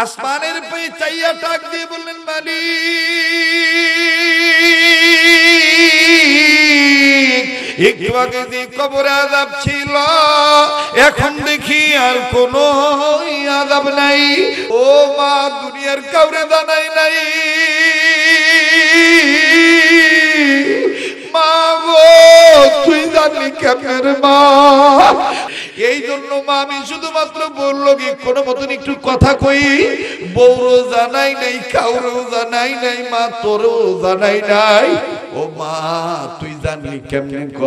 আসমানের পেয়ে চাইয়া ডাক দিয়ে বললেন মালিক, একটু আগে যে কবরে আযাব ছিল এখন দেখি আর কোনো আযাব নাই। ও মা, দুনিয়ার কাউরে জানাই নাই মা গো, তুই জানলি কেমন মা? এই জন্য মা আমি শুধুমাত্র বললো কি কোনো মতন একটু কথা কই, বউরও জানাই নাই, কাউরেও জানাই নাই, মা তোরও জানাই নাই। ও মা, তুই জানলি কেমনে? ক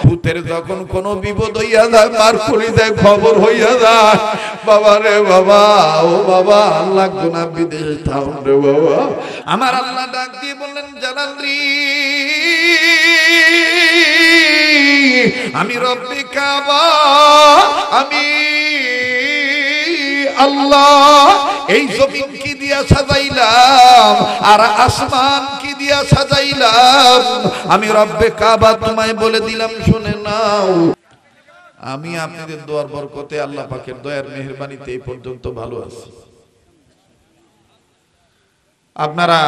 ভূতের যখন কোনো বিপদ হইয়া যায়, মার খুলি যায়, খবর হইয়া যায়, বাবা রে বাবা, ও বাবা, আল্লাহ গুনাহ বিদেশে থাম রে বাবা। আমার আল্লাহ ডাক দিয়ে বললেন জালালি, আমি রব্বে কাবা, আমি আল্লাহ এই জমিন কি দিয়া সাজাইলাম আর আসমান কি দিয়া সাজাইলাম, আমি রব্বে কাবা তোমায় বলে দিলাম, শুনে নাও। আমি আপনাদের দোয়ার বরকতে, আল্লাহ পাকের দয়ার মেহেরবানিতে এই পর্যন্ত ভালো আছি। আপনারা,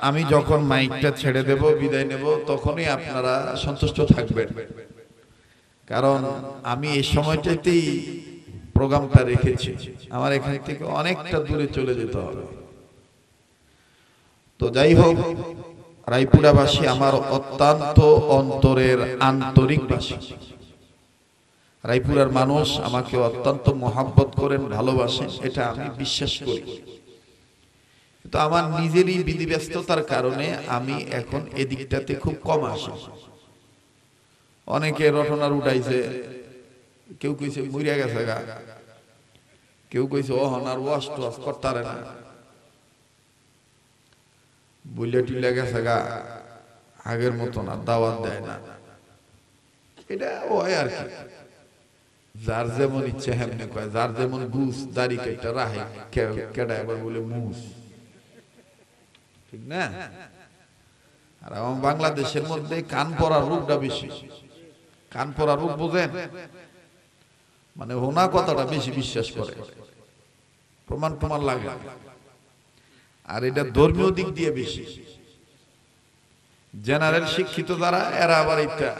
আমি যখন মাইকটা ছেড়ে দেব, বিদায় নেব, তখনই আপনারা সন্তুষ্ট থাকবেন, কারণ আমি এই সময়টাতেই প্রোগ্রামটা রেখেছি। আমার এখান থেকে অনেকটা দূরে চলে যেতে হবে। তো যাই হোক, রায়পুরাবাসী আমার অত্যন্ত অন্তরের আন্তরিকবাসী। রায়পুরার মানুষ আমাকে অত্যন্ত মহাব্বত করেন, ভালোবাসেন, এটা আমি বিশ্বাস করি। তো আমার নিজেরই বিধিব্যস্ততার কারণে আমি এখন এদিকটাতে খুব কম আসি। অনেকে রটনার উঠাইছে, কেউ কইছে মরিয়া গেছে গা, কেউ কইছে ওহনার ওয়াশ টোয়াশ করতারে না, বুইলা টুইলা গেছে গা, আগের মতো না, দাওয়াত দেয় না। এটা ওই আর কি, যার যেমন ইচ্ছে হেমনে কয়, যার যেমন গুস দাড়ি কেটে রাহে, কেডা এবার বলে মুস, ঠিক না? আর আমার বাংলাদেশের মধ্যে কান পড়ার রোগটা বেশি। কান পড়া রোগ বোঝেন? মানে হোনা কথাটা বেশি বিশ্বাস করে, প্রমাণ প্রমাণ লাগে। আর এটা ধর্মীয় দিক দিয়ে বেশি। জেনারেল শিক্ষিত যারা, এরা আবার এটা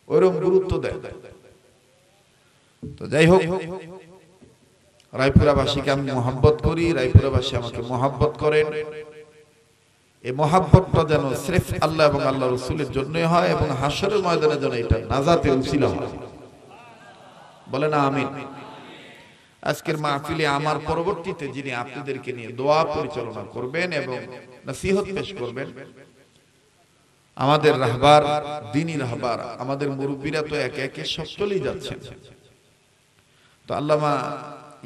ওইরকম গুরুত্ব দেয়। তো যাই হোক, রায়পুরাবাসীকে আমি মহাব্বত করি, রায়পুরাবাসী আমাকে মহাব্বত করেন। এই মহাব্বতটা যেন সির্ফ আল্লাহ এবং আল্লাহ রাসূলের জন্যই হয়, এবং হাশরের ময়দানে যেন এটা নাজাতের উসিলা হয়। বলেন আমিন। আজকের মাহফিলে আমার পরবর্তীতে যিনি আপনাদেরকে নিয়ে দোয়া পরিচালনা করবেন এবং নসিহত পেশ করবেন, আমাদের রাহবার, দ্বীনি রাহবার, আমাদের মুরব্বীরা তো একে একে সব চলেই যাচ্ছেন। তো আল্লামা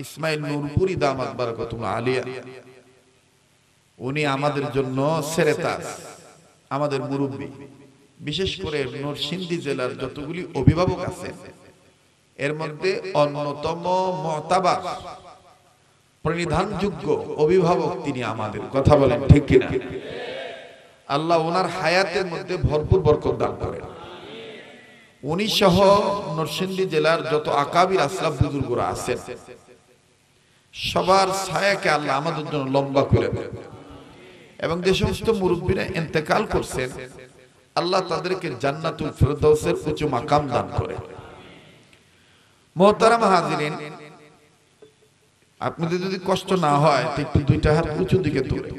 ইসমাইল নূরপুরি দামাত বারাকাতুল্লাহ আলিয়া, উনি আমাদের জন্য সেরেতাজ, আমাদের মুরব্বী। বিশেষ করে নরসিংদী জেলার যতগুলি অভিভাবক আছে, এর মধ্যে অন্যতম মুতাবার পরিধানযোগ্য অভিভাবক তিনি আমাদের। কথা বলেন ঠিক কিনা? আল্লাহ ওনার হায়াতের মধ্যে ভরপুর বরকত দান করেন। উনি সহ নরসিংদী জেলার যত আকাবির আসলাফ বুজুর্গরা আছেন, সবার ছায়াকে আল্লাহ আমাদের জন্য লম্বা করে দেন। এবং যে সমস্ত মুরব্বীরা ইন্তেকাল করছেন, আল্লাহ তাদেরকে জান্নাতুল ফিরদাউসের উঁচু মাকাম দান করে। মুহতারাম হাজিরিন, আপনাদের যদি কষ্ট না হয়, একটু দুইটা হাত উঁচু দিকে তুলে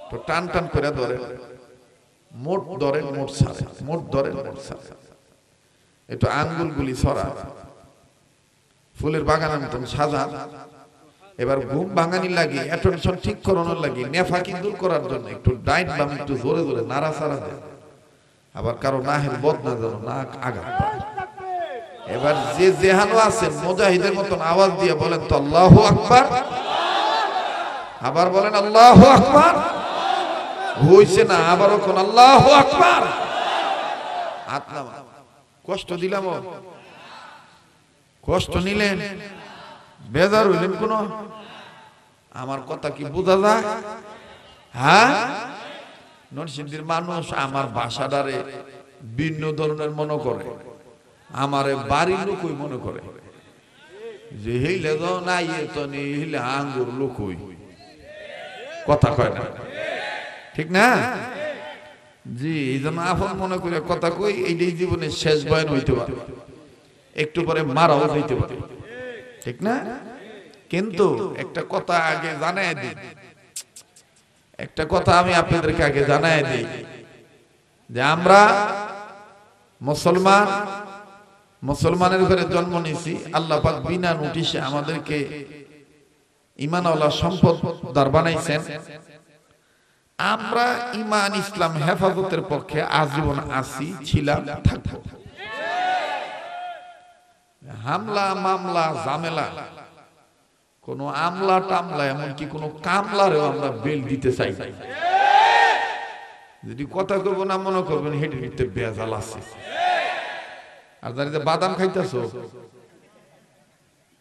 তো টান টান করে ধরেন, মোট ধরেন, মোট ছাড়ে, মোট ধরেন, মোট ছাড়ে। একটু আঙ্গুলগুলি ছড়া, ফুলের বাগানের মতন সাজা। এবার ঘুম ভাঙানি লাগে, অ্যাটেনশন ঠিক করানোর লাগে, নেফাকি দূর করার জন্য একটু ডাইট বাম একটু জোরে জোরে নাড়া সাড়া দেয়। আবার কারো নাহের বদনা যেন নাক আঘাত পায়। এবার যে জেহানো আছেন, মুজাহিদের মতন আওয়াজ দিয়ে বলেন তো আল্লাহু আকবার। আবার বলেন আল্লাহু আকবার। হইছে না? আবারও কোন আল্লাহু আকবার। হাত নামা। কষ্ট দিলাম? কষ্ট নিলেন? বেজার হইলেন কোন? আমার কথা কি বোঝা যায়? হ্যাঁ, নরসিংদীর মানুষ আমার ভাষাটারে ভিন্ন ধরনের মনে করে, আমারে বাড়ির লোকই মনে করে। যে হেইলে তো নাই তো নেই হেলে আঙ্গুর লুকুই কথা কয় না ঠিক না জি এই জন্য আপন মনে করে কথা কই এইটাই জীবনের শেষ বয়ান হইতে পারে একটু পরে মারাও যাইতে পারে ঠিক না কিন্তু একটা কথা আগে জানাই দিই একটা কথা আমি আপনাদেরকে আগে জানাই দিই যে আমরা মুসলমানের ঘরে জন্ম নিয়েছি আল্লাহ পাক বিনা নোটিশে আমাদেরকে ঈমানওয়ালা সম্পদদার বানাইছেন আমরা ঈমান ইসলাম হেফাজতের পক্ষে আজীবন আছি ছিলাম থাকবো হামলা মামলা ঝামেলা কোন আমলা টামলা এমনকি কোন কামলারেও আমরা বেল দিতে চাই যদি কথা করবো না মনে করবেন হেঁটে হেঁটে বেজাল আছে আর দাঁড়িয়ে বাদাম খাইতেছো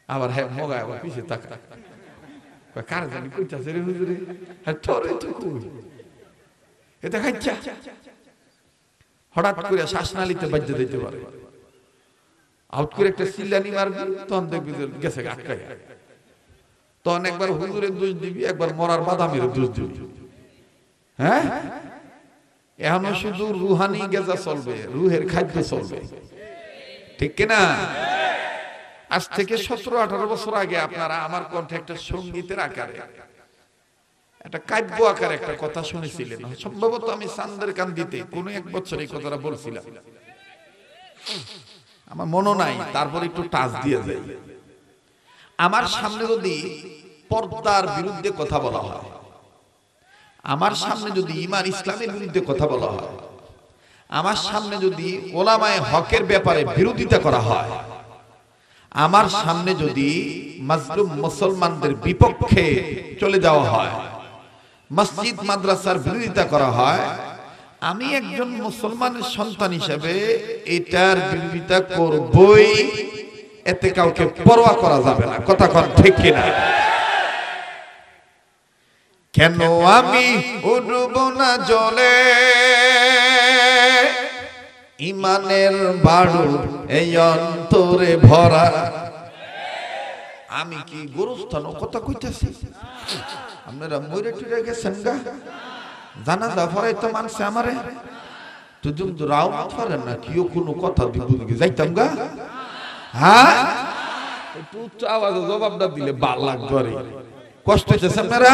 আবার হ্যাঁ মগা আবার পিছিয়ে তাকা কার জানি কইতাছে রে হুজুরে হ্যাঁ তোরে তো কই এটা খাইছা হঠাৎ করে শ্বাসনালীতে বাজে দিতে পারে আউট করে একটা সিল্লানি মারবি তখন দেখবি গেছে আটকায় তখন একবার হুজুরের দোষ দিবি একবার মরার বাদামের দোষ দিবি হ্যাঁ এখনো শুধু রুহানি গেজা চলবে রুহের খাদ্য চলবে ঠিক কিনা আজ থেকে 17-18 বছর আগে আপনারা আমার কণ্ঠে একটা সঙ্গীতের আকারে একটা কাব্য আকারে একটা কথা শুনেছিলেন সম্ভবত আমি চান্দের কান্দিতে কোনো এক বছর এই কথাটা বলছিলাম আমার মনে নাই তারপর একটু টাচ দিয়ে যাই আমার সামনে যদি পর্দার বিরুদ্ধে কথা বলা হয় আমার সামনে যদি ঈমান ইসলামের বিরুদ্ধে কথা বলা হয় আমার সামনে যদি ওলামায়ে হকের ব্যাপারে বিরোধিতা করা হয় আমার সামনে যদি মাজলুম মুসলমানদের বিপক্ষে চলে যাওয়া হয় মসজিদ মাদ্রাসার বিরোধিতা করা হয় আমি একজন মুসলমানের সন্তান হিসেবে এটার বিরোধিতা করবই এতে কাউকে পরোয়া করা যাবে না কথা কোন ঠিক কিনা কেন আমি উঠব না জলে ঈমানের বাড়ু এই অন্তরে ভরা আমি কি গোরস্থান কথা কইতাছি আপনারা মরে টুরে গেছেন গা জানাজা পড়াই তো মানছে আমারে তো জুম রাও পারেন না কিও কোনো কথা দিব যাইতাম গা হ্যাঁ একটু উচ্চ আওয়াজে জবাবটা দিলে ভাল লাগতো আরে কষ্ট হইতেছে আপনারা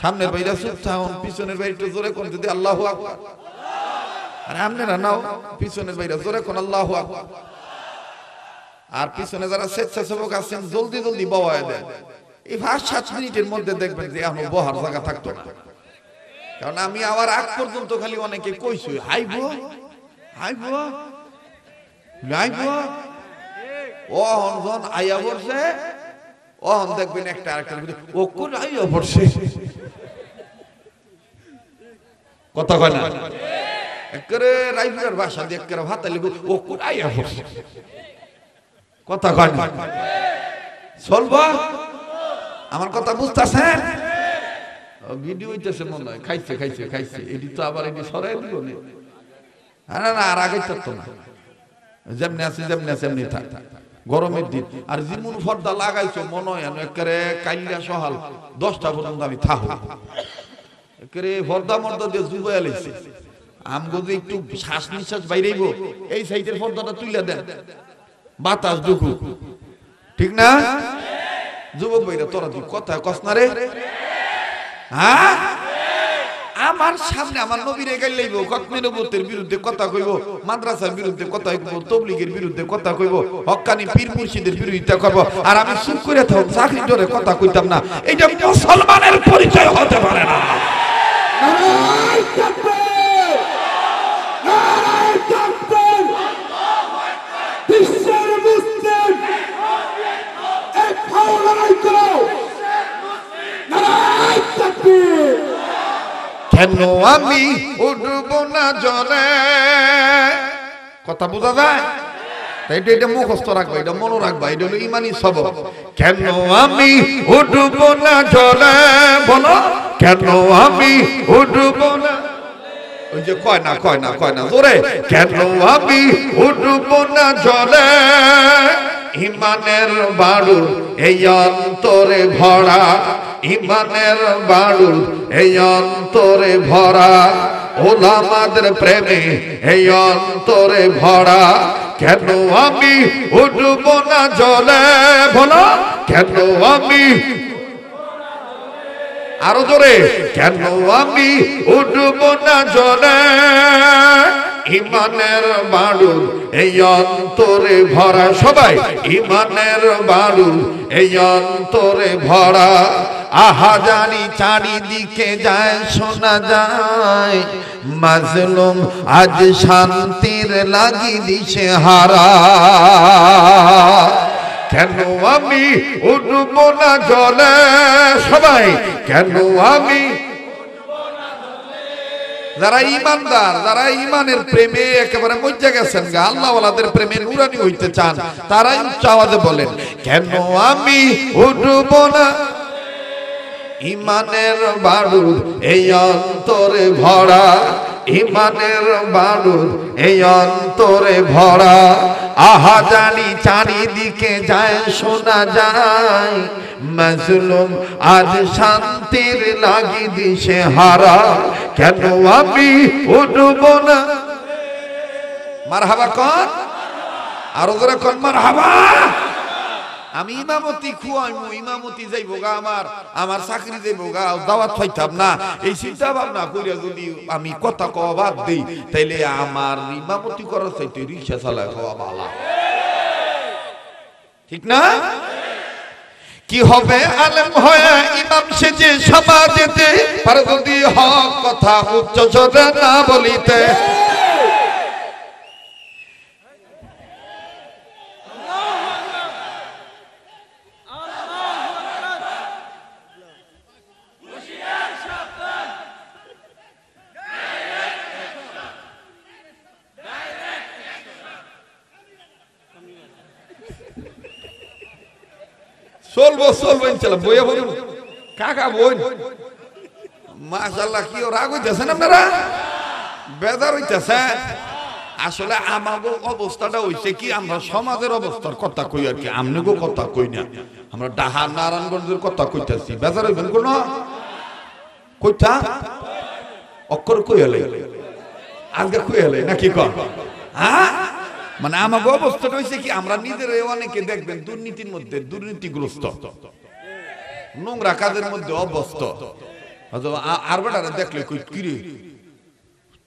সামনের বাইরে চুপ থাকুন পিছনের বাইরে একটু জোরে কোন যদি আল্লাহু আকবার আর আপনারা নাও পিছনের বাইরে জোরে কোন আল্লাহু আকবার আর পিছনে যারা স্বেচ্ছাসেবক আছেন জলদি জলদি বওয়ায় দেন এই 5-7 মিনিটের মধ্যে দেখবেন যে এখন বহার জায়গা থাকতো না কারণ আমি আবার আগ পর্যন্ত খালি অনেকে কইছি হাইবো হাইবো লাইবো ও হনজন আয়া বলছে ও হন দেখবেন একটা আরেকটা ও কোন আয়া বলছে কথা কয় না একরে রাইফুলের ভাষা দিয়ে একরে ভাতালি ও কোন আয়া বলছে কথা কয় না চলবা আমার কথা বুঝতাছেন ভিডিও হইতেছে মনে হয় খাইছে খাইছে খাইছে এটি তো আবার এটি সরাই দিব না না আর আগে থাকতো না যেমনি আছে এমনি থাক গরমের দিন আর যেমন পর্দা লাগাইছো মনে হয় একেবারে কাইলা সহাল 10টা পর্যন্ত আমি থাকো একেবারে পর্দা মর্দা দিয়ে জুবাইয়া লাইছে আমগো যে একটু শ্বাস নিঃশ্বাস বাইরেইব এই সাইডের পর্দাটা তুইলা দেন বাতাস ঢুকু ঠিক না যুবক ভাইরা তোরা তুই কথা কস না রে হ্যাঁ আমার সামনে আমার নবীরে গাইলাইব খতমে নবুয়তের বিরুদ্ধে কথা কইব মাদ্রাসার বিরুদ্ধে কথা কইব তাবলীগের বিরুদ্ধে কথা কইব হক্কানি পীর মুর্শিদের বিরোধিতা করব আর আমি চুপ করে থাকব চাকরি ধরে কথা কইতাম না এটা মুসলমানের পরিচয় হতে পারে না নারায়ে তাকবীর নারায়ে তাকবীর আল্লাহু আকবার বিশ্বের মুসলিম এক হও লড়াই করো নারায়ে তাকবীর কেন আমি উঠব না জলে কথা বোঝা যায় এটা মুখস্থ রাখবা এটা মনে রাখবা এটা হলো ইমানি সবক কেন আমি উঠব না জলে বলো কেন আমি উঠব না ওই যে কয় না জোরে কেন আমি উঠব না জলে ইমানের বাড়ুর এই অন্তরে ভরা, ইমানের বাড়ুর এই অন্তরে ভরা, ওলামাদের প্রেমে এই অন্তরে ভরা। কেন আমি উঠব না জলে, বলো কেন আমি, আরো জোরে, কেন আমি উঠব না জলে, ইমানের বাড়ুর এই অন্তরে ভরা। সবাই ইমানের বাড়ুর এই অন্তরে ভরা। আহা জানি চারিদিকে যায় শোনা যায়, মাজলুম আজ শান্তির লাগি দিশে হারা। কেন আমি উঠব না জলে, সবাই কেন আমি, যারা ইমানদার, যারা ইমানের প্রেমে একেবারে মজ্জা গেছেন গা, আল্লাহওয়ালাদের প্রেমে নুরানি হইতে চান, তারাই উচ্চ আওয়াজে বলেন কেন আমি উঠব না। ইমানের বাড়ুর এই অন্তরে ভরা, ইমানের বাড়ুর এই অন্তরে ভরা। আহা জানি চারিদিকে যায় শোনা যায়, মাজলুম আজ শান্তির লাগি দিশে হারা। কেন আমি উঠব না, মারহাবা কন, আরো জোরে কন মারহাবা। আমি ইমামতি খুয়াইমু, ইমামতি যাইব গা, আমার চাকরি যাইব গা, দাওয়াত পাইতাম না, এই চিন্তা ভাবনা কইরা যদি আমি কথা কওয়া বাদ দেই, তাইলে আমার ইমামতি করার চাইতে রিকশা চালায় খাওয়া ভালো, ঠিক না? কি হবে আলেম হয়ে ইমাম সেজে সমাজেতে, পার যদি হক কথা উচ্চ স্বরে না বলিতে। চলবো চলবো ইনশাআল্লাহ, বইয়া বলুন কাকা বই। মাশাআল্লাহ, কি রাগ হইতেছেন আপনারা, বেজার হইতেছেন। আসলে আমাগো অবস্থাটা হইছে কি, আমরা সমাজের অবস্থার কথা কই আর কি, আমনেগো কথা কই না, আমরা ডাহা নারায়ণগঞ্জের কথা কইতাছি। বেজার হইবেন কোন কইতা অক্ষর কই হলে আজকে কই হলে নাকি কন, হ্যাঁ? মানে আমাকে অবস্থাটা হয়েছে কি, আমরা নিজের অনেকে দেখবেন দুর্নীতির মধ্যে, দুর্নীতিগ্রস্ত, নোংরা কাজের মধ্যে অভ্যস্ত। আর বেটারা দেখলে কই কিরে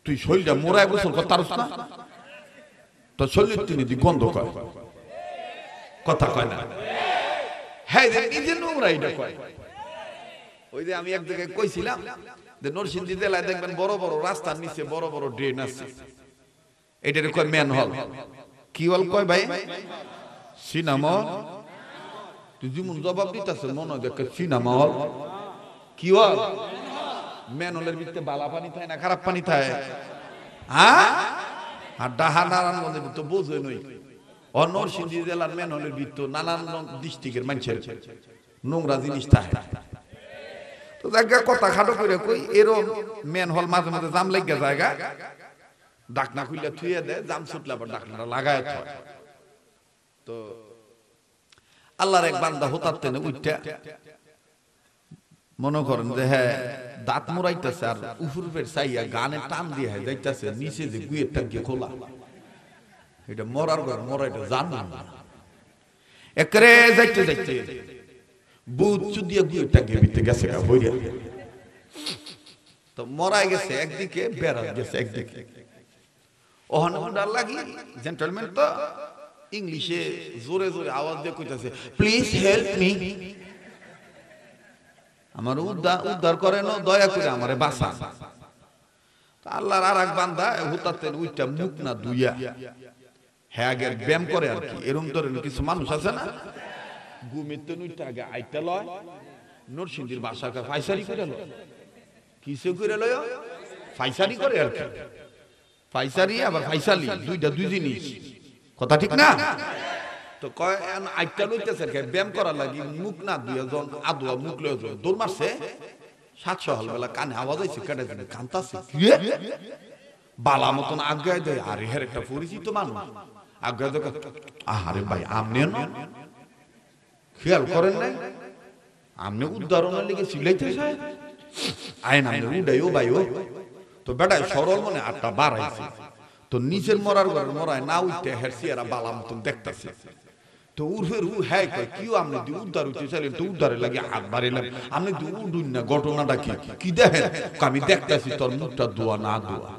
তুই শরীরটা মোড়ায় গোসল করতারস না, তো শরীর তিনি গন্ধ কয়, কথা কয় না, হ্যাঁ নিজে নোংরা এটা কয়। ওই যে আমি এক জায়গায় কইছিলাম যে নরসিংদী জেলায় দেখবেন বড় বড় রাস্তার নিচে বড় বড় ড্রেন আছে, এটারে কয় ম্যান হল। কি হল কয় ভাই? সিনেমা। তুই যেমন জবাব দিতেছে মনে দেখে সিনেমা হল কি হল? ম্যান হলের ভিতরে বালা পানি থাকে না খারাপ পানি থাকে, হ্যাঁ? আর ডাহা নারায়ণগঞ্জের ভিতরে বোঝে নই, নরসিংদী জেলার ম্যান হলের ভিতরে নানান ডিস্ট্রিক্টের মানুষের নোংরা জিনিস থাকে। তো জায়গা কথা খাটো করে কই, এরম ম্যান হল মাঝে মাঝে জাম লাগিয়া জায়গা, ডাকনা খুললে থুয়ে দেয়, জাম ছুটলে আবার ডাকনাটা লাগায়। তো আল্লাহর এক বান্দা হতাতে না উঠটা মনে করেন যে হ্যাঁ দাঁত মোড়াইতেছে, আর উফুর ফের চাইয়া গানে টান দিয়ে যাইতেছে, নিচে যে গুয়ের টাঙ্কি খোলা, এটা মরার ঘর মরা, এটা জানলাম না। একরে যাইতে যাইতে বুধ চুদিয়া গুয়ের টাঙ্কি ভিতরে গেছে গা বইয়া, তো মরাই গেছে একদিকে, বেড়া গেছে একদিকে। ওহন ডার লাগি জেন্টলম্যান তো ইংলিশে জোরে জোরে আওয়াজ দিয়ে কইতাছে, প্লিজ হেল্প মি, আমার উদ্ধার করেন, দয়া করে আমারে বাঁচান। আল্লাহর আর এক বান্দা হুতাতে উইটা মুখ না দুইয়া হ্যাঁ আগে ব্যায়াম করে আর কি, এরকম ধরেন কিছু মানুষ আছে না, ঘুমিতে নুইটা আগে আইটা লয়, নরসিংদীর বাসাকে ফাইসারি করে লয়, কিসে করে লয়, ফাইসারি করে আর কি। ফাইসারি আবার ফাইসালি দুইটা দুই জিনিস, কথা ঠিক না? তো কয় আইটা লইতেছে ব্যায়াম করার লাগি মুখ না দুইয়া জন আদুয়া মুখ লয়ে দৌড় মারছে, 700 হলবেলা কানে আওয়াজ আইছে, কেটে দিনে কান্তাছে, বালা মতন আগায় দেয়। আরে হের একটা পরিচিত মানুষ, আগে দেখো আরে ভাই আমনে না খেয়াল করেন নাই আমনে উদাহরণের লিগে সিলাইতে চায় আইন আমনে উডাইও ভাইও তো বেটা সরল মনে আটটা বাড়াইছে তো নিচের মরার ঘরের মরায় না উঠতে হেরসি এরা বালা মতন দেখতেছে তো উর্ফের উ হ্যাঁ কয় কিও আমনে দি উদ্ধার হইতে চাইলেন তো উদ্ধারে লাগে হাত বাড়িলাম আমনে দি উডুন না ঘটনাটা কি দেখেন আমি দেখতেছি তোর মুখটা দোয়া না দোয়া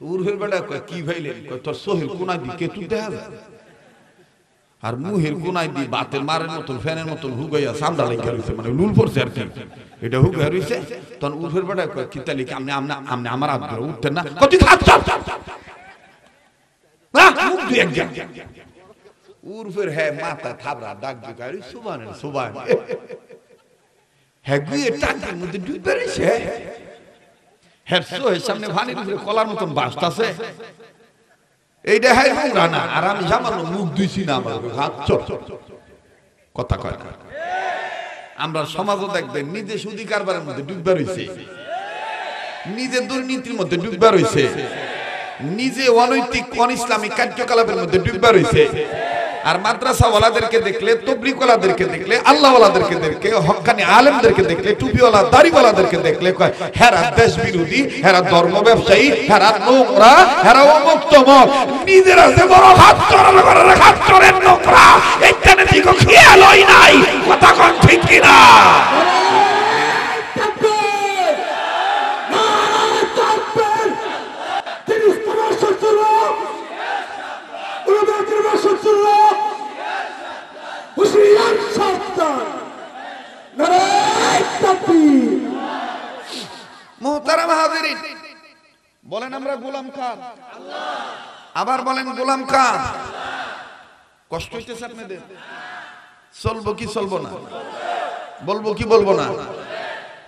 তো উর্ফের বেটা কয় কি ভাইলেন কয় তোর সোহেল কোনায় দি কেতু দেখা যায় আর মুহের কোনায় দি বাতের মারের মতন ফ্যানের মতন হুগাইয়া সামদা লেগে রইছে মানে নুল পড়ছে আর কি এটা হুগাইয়া রইছে তখন উর্ফের বেটা কয় কিতালি আমনে আমনে আমনে আমার হাত ধরে উঠতেন না কত খাচ্ছ না মুখ দুই এক জান উর্ফের হ্যাঁ মাথা থাবড়া ডাক দিগারি সুবহানাল্লাহ সুবহান হ্যাঁ গুয়ে টাকের মধ্যে ডুবে রইছে হ্যাঁ সোহের সামনে ভানির উপরে কলার মতন বাসতাছে এইটা হ্যাঁ নোংরা না আর আমি সামান্য মুখ ধুইছি না আমার হাত চট কথা কয় না আমরা সমাজও দেখবেন নিজে সুদি কারবারের মধ্যে ডুববা রইছে নিজে দুর্নীতির মধ্যে ডুববা রইছে নিজে অনৈতিক অনিসলামিক কার্যকলাপের মধ্যে ডুববা রইছে আর মাদ্রাসাওয়ালাদেরকে দেখলে তবলিগওয়ালাদেরকে দেখলে আল্লাহওয়ালাদেরকে দেখলে হক্কানি আলেমদেরকে দেখলে টুপিওয়ালা দাড়িওয়ালাদেরকে দেখলে কয় হেরা দেশ বিরোধী হেরা ধর্ম ব্যবসায়ী হেরা নোংরা হেরা অমুক্তমক নিজেরা যে বড় হাত চরের নোংরা এইখানে দিকে খেয়াল হয় নাই কথা কোন ঠিক কিনা মোহতারাম হাজিরিন বলেন আমরা গোলাম খান আবার বলেন গোলাম খান কষ্ট হইতেছে আপনাদের চলবো কি চলবো না বলবো কি বলবো না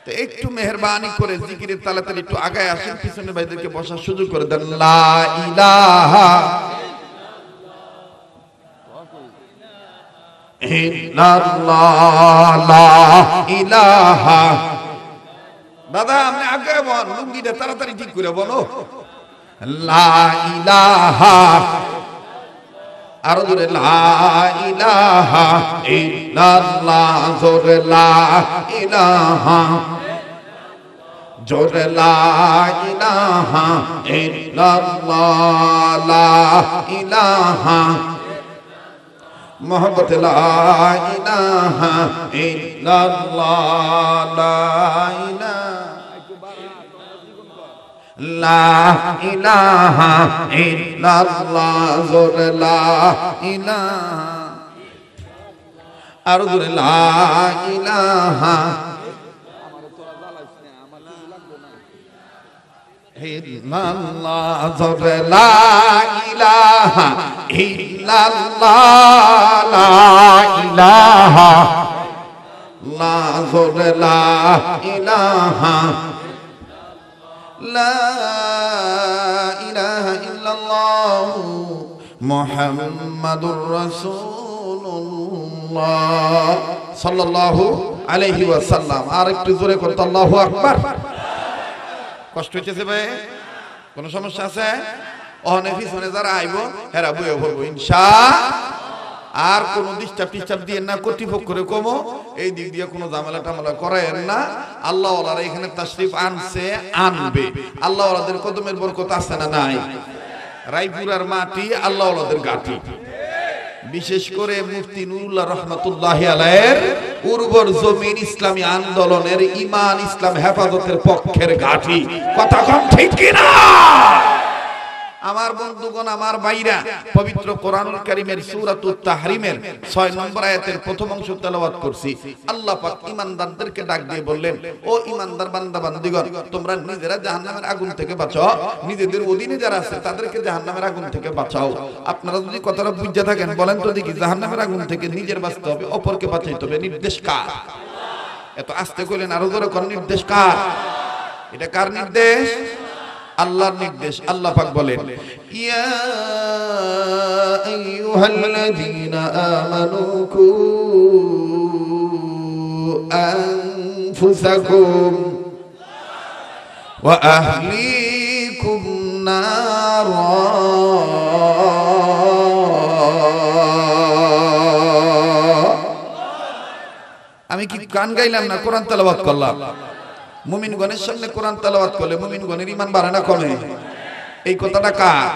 তো একটু মেহেরবানি করে জিকিরের তালাতালি একটু আগায় আসেন পিছনে ভাইদেরকে বসার সুযোগ করে দেন লা ইলাহা ইল্লাল্লাহ লা ইলাহা দাদা আপনি আগে বল লুঙ্গিটা তাড়াতাড়ি ঠিক করে বলো লা ইলাহা আর জোরে লা ইলাহা ইল্লাল্লাহ জোরে লা ইলাহা জোরে লা ইলাহা ইল্লাল্লাহ লা ইলাহা মোহাম্মদ লা ইলাহা ইল্লাল্লাহ লা ইলাহা ইল্লাল্লাহ জোরে লা ইলাহা আর জোরে লা ইলাহা ইল্লাল্লাহ জোরে লা ইলাহা ইল্লাল্লাহ লা ইলাহা লা জোরে লা ইলাহা লা ইলাহা ইল্লাল্লাহ মুহাম্মাদুর রাসূলুল্লাহ সাল্লাল্লাহু আলাইহি ওয়াসাল্লাম আর একটু জোরে করতে আল্লাহু আকবার কষ্ট হইতেছে ভাই কোন সমস্যা আছে অনেক পিছনে যারা আইব হেরা বইয়ে পড়বো ইনশাআল্লাহ আর কোন ডিস্টার্ব দিয়ে না কর্তৃপক্ষরে কমো এই দিক দিয়ে কোনো ঝামেলা টামেলা করায়েন না আল্লাহ ওয়ালারা এখানে তাশরিফ আনছে আনবে আল্লাহ ওয়ালাদের কদমের বরকত আছে না নাই রায়পুরার মাটি আল্লাহ ওয়ালাদের গাটি বিশেষ করে মুফতি নুরুল্লাহ রাহমাতুল্লাহি আলাইহির উর্বর জমিন ইসলামী আন্দোলনের ঈমান ইসলাম হেফাজতের পক্ষের গাটি কথা কোন ঠিক কিনা আমার বন্ধুগণ আমার ভাইরা পবিত্র কোরআনুল কারীমের সূরাতুত তাহরিমের 6 নম্বর আয়াতের প্রথম অংশ তেলাওয়াত করছি আল্লাহ পাক ঈমানদারদেরকে ডাক দিয়ে বললেন ও ঈমানদার বান্দা বান্দীগণ তোমরা নিজেরা জাহান্নামের আগুন থেকে বাঁচাও নিজেদের অধীনে যারা আছে তাদেরকে জাহান্নামের আগুন থেকে বাঁচাও আপনারা যদি কথাটা বুঝে থাকেন বলেন তো দেখি জাহান্নামের আগুন থেকে নিজের বাঁচতে হবে অপরকে বাঁচাইতে হবে নির্দেশ কার এত আস্তে কইলেন আরো জোরে কোন নির্দেশ কার এটা কার নির্দেশ আল্লাহর নির্দেশ আল্লাহ পাক বলেন ইয়া আইয়ুহাল্লাযীনা আমানু কু আনফুসাকুম ওয়া আহলিকুম নারা। আমি কি গান গাইলাম না কোরআন তেলাওয়াত করলাম? মুমিনগণের সামনে কোরআন তেলাওয়াত করলে মুমিনগণের ঈমান বাড়ে না কমে? এই কথাটা কার?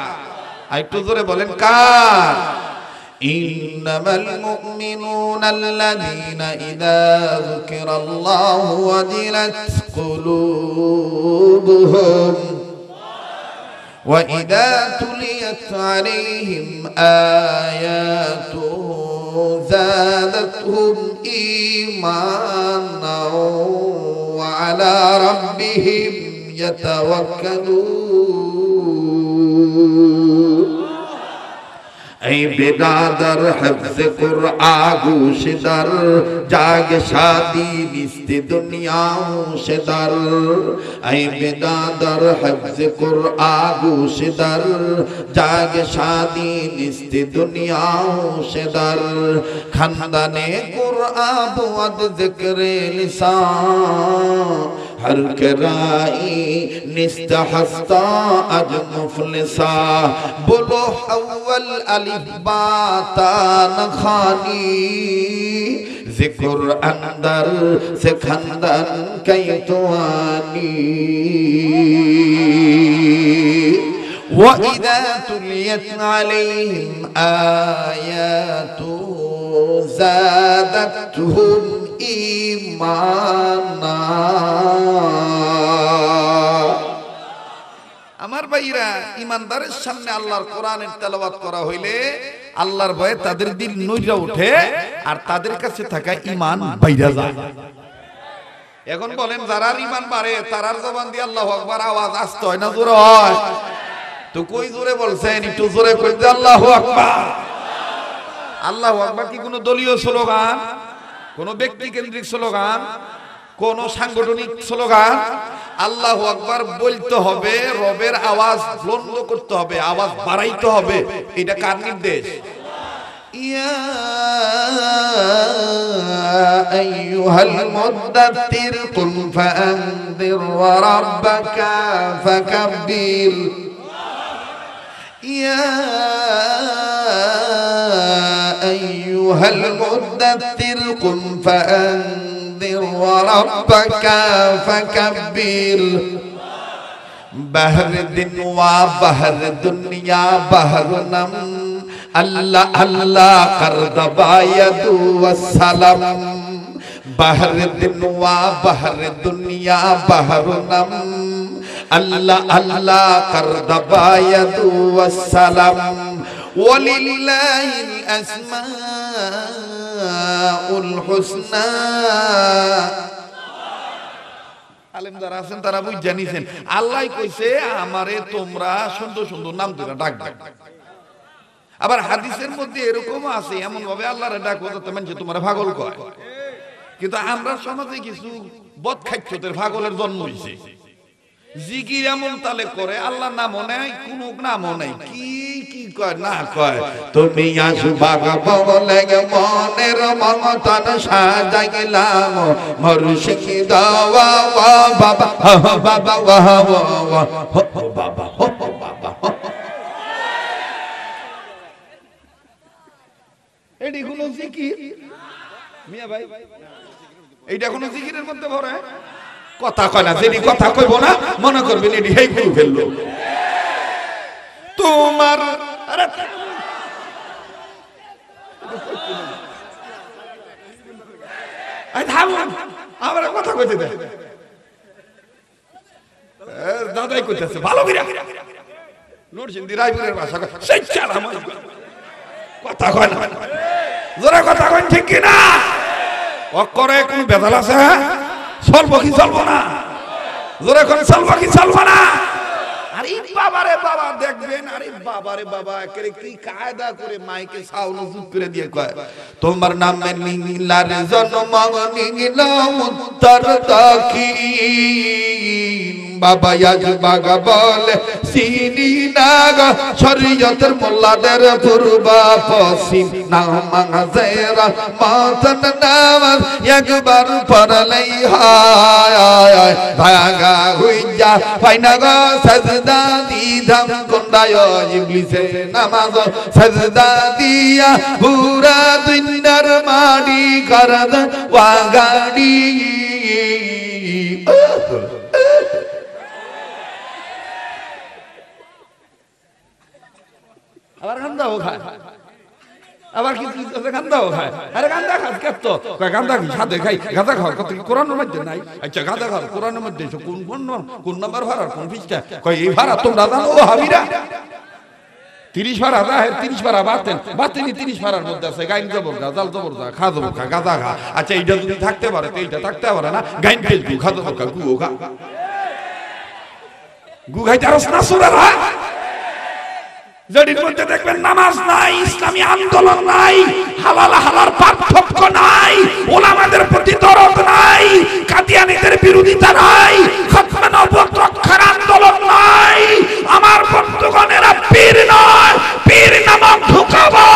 একটু জোরে বলেন কার? ইন্নামাল মুমিনুনা আল্লাযীনা ইযা যুকিরাল্লাহু ওয়াজিলাত কুলুবুহুম ওয়া ইযা তুলিয়াত আলাইহিম আয়াতুহু যাদাতহুম ঈমানান ওয়া আলা রাব্বিহিম ইয়াতাওয়াক্কালুন। ای بیدادر حفظ قرآن گوش در جاگ شادی نیست دنیا ہوش در ای بیدادر حفظ قرآن گوش در جاگ شادی نیست دنیا ہوش در خندان قرآن بود ذکر لسان ہر کرائی نیست ہستا اج مفلسا بولو اول الف با تا نخانی ذکر اندر سے خندن کئی توانی وَإِذَا تُلِيَتْ عَلَيْهِمْ آيَاتُهُ زَادَتْهُمْ ঈমানা। আমার ভাইরা, ইমানদারের সামনে আল্লাহর কোরআনের তেলাওয়াত করা হইলে আল্লাহর ভয়ে তাদের দিল নইরা ওঠে আর তাদের কাছে থাকা ঈমান বাইরা যায়। এখন বলেন যারা ঈমান বাড়ে তারার জবান দিয়ে আল্লাহু আকবার আওয়াজ আসতে হয় না জোরে হয়? তো কই জোরে বলছেন? একটু জোরে কই দে আল্লাহু আকবার। আল্লাহু আকবার কি কোনো দলীয় স্লোগান, কোন ব্যক্তি কেন্দ্রিক স্লোগান, কোন সাংগঠনিক স্লোগান? আল্লাহু আকবার বলতে হবে, রবের আওয়াজ বুলন্দ করতে হবে, আওয়াজ বাড়াইতে হবে। এটা কার নির্দেশ? ইয়া আইয়ুহাল মুদ্দাত্তির কুম ফাআনদির ওয়া রাব্বাকা ফাকাব্বির। ইয়া আইয়ুহাল মুদ্দাত্তির কুম ফাআনদির ওয়া রাব্বাকা ফাকাব্বির। বাহর দিন ওয়া বাহর দুনিয়া বাহর নাম আল্লাহ আল্লাহ কর দবায়াদু ওয়াসসালাম। বাহর দিন ওয়া বাহর দুনিয়া বাহর নাম আল্লাহ আল্লাহ কর দবায়াদু ওয়াসসালাম। ওয়ালিল্লাহিল আসমাউল হুসনা। আলেম যারা আছেন তারা বুঝ জানিছেন আল্লাহ কইছে আমারে তোমরা সুন্দর সুন্দর নাম ধরে ডাকবে। আবার হাদিসের মধ্যে এরকম আছে এমন ভাবে আল্লাহরে ডাকো যাতে মানুষ তোমরা পাগল কয়। কিন্তু আমরা সমাজে কিছু বদখাইত্যের পাগলের জন্ম হইছে। জিকির এমন তালে করে আল্লাহ নামও নাই, কোন নামও নাই, কি কি কয় না কয়। তুমি আসবাগ বলে মনের মমতান সাজাইলাম মুর্শিদ ওয়া ওয়া বাবা বাবা ওয়া ওয়া বাবা বাবা। এটি কোন জিকির মিয়া ভাই? এইটা কোন জিকিরের মধ্যে পড়ে? কথা কয় না, যিনি কথা কইব না মনে করবেন এটি হেই কই ফেললো তোমার। আরে আমার কথা কইতে দে, দাদাই কইতেছে ভালো করে নরসিংদী রায়পুরের ভাষা সেই চালা কথা কয় না, জোরে কথা কয় ঠিক কি না? অক্ষরে কোন ভেজাল আছে? চলবো কি চলবো না? জোরে করে চলবো কি চলবো না? আরে বাবারে বাবা দেখবেন, আরে বাবারে বাবা একেরে কি কায়দা করে মাইকে সাউন্ড জুত করে দিয়ে কয় তোমার নামে নীলার জন্ম নীলা উত্তর দক্ষিণ বাবা বাগা বলে চিনি না গো শরীয়তের মোল্লাদের পূর্ব পশ্চিম নামাজেরা মাতন নামাজ একবার পড়লেই হয় ভাগা হইয়া পাইনা গো সাজদা দিধাম কোন্দায় ইবলিসে নামাজ সাজদা দিয়া পুরা দুনিয়ার মাটি করদ ওয়াগাড়ি আবার গান্দাও খায় আবার কি গান্দাও খায় আরে গান্দা খাস কেত কয় গান্দা কি সাথে খাই গাঁদা খাওয়ার কত কি কোরআনের মধ্যে নাই আচ্ছা গাঁদা খাওয়ার কোরআনের মধ্যে কোন নাম্বার ভাড়া কোন ফিসটা কয় এই ভাড়া তোমরা জানো ও হাবিরা 30 ভাড়া দাহের 30 ভাড়া বাতেনি 30 ভাড়ার মধ্যে আছে গাইন জবর গা জাল জবর গা খা জবর খা গাঁদা খা আচ্ছা এইটা যদি থাকতে পারে তো এইটা থাকতে পারে না গাইন ফেসবু খা জবর খা গু খা গু খাইতে আরস না সুরারা যেদিন মধ্যে দেখবেন নামাজ নাই ইসলামী আন্দোলন নাই হালাল হালাল পার্থক্য নাই ওলামাদের প্রতি দরদ নাই কাদিয়ানীদের বিরোধিতা নাই খতমে নবুয়ত রক্ষার আন্দোলন নাই আমার বন্ধুগণেরা পীর নয় পীর নামক ঢুকাবো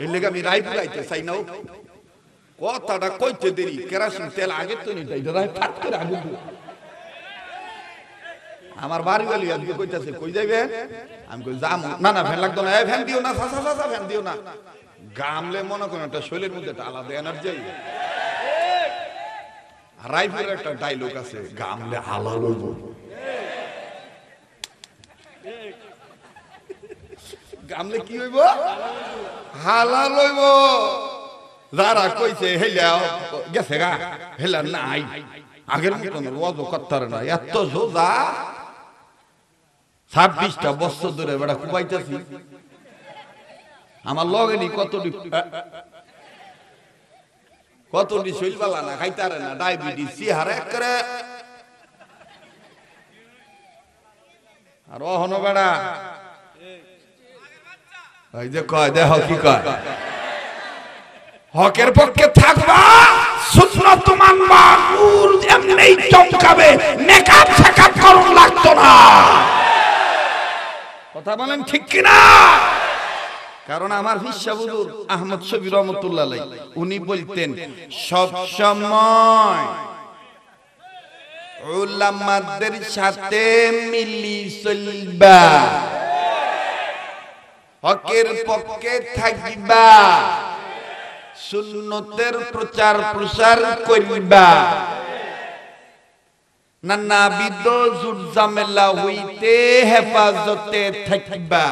এই লেগে আমি রাইফেল আইতে চাই না কথাটা কইতে দেরি কেরাসিন তেল আগে তো নিতে এটা ফাট করে আগুন আমার বাড়ি বালি আজকে কইতাছে কই যাইবে আমি কই যাম না না ফ্যান লাগতো না এই ফ্যান দিও না সাসা সাসা ফ্যান দিও না গামলে মনে করেন একটা শৈলের মধ্যে একটা আলাদা এনার্জি রাইফেলের একটা ডায়লগ আছে গামলে হালাল হইব গামলে কি হইব হালাল হইব যারা কইছে হেলা গেছে গা হেলা নাই আগের মতন ওয়াজও করতারে না এত সোজা 26টা বছর ধরে বেড়া কুবাইতেছি আমার লগেনি কতটি শৈলবালা না খাইতারে না ডায়াবেটিস চেহারা করে আর অহনো বেড়া এই যে কয় দেহ কি কয় হকের পক্ষে থাকবা সুন্নাত মানবা নূর এমনিই চমকাবে মেকআপ সেকআপ করুন লাগতো না কথা বলেন ঠিক কি না কারণ আমার হিসাব হুজুর আহমদ শফি রহমাতুল্লাহ আলাইহি উনি বলতেন সব সময় উলামাদের সাথে মিলি চলবা হকের পক্ষে থাকবা সুন্নতের প্রচার প্রসার করিবা নানাবিধ ঝামেলা হইতে হেফাজতে থাকিবা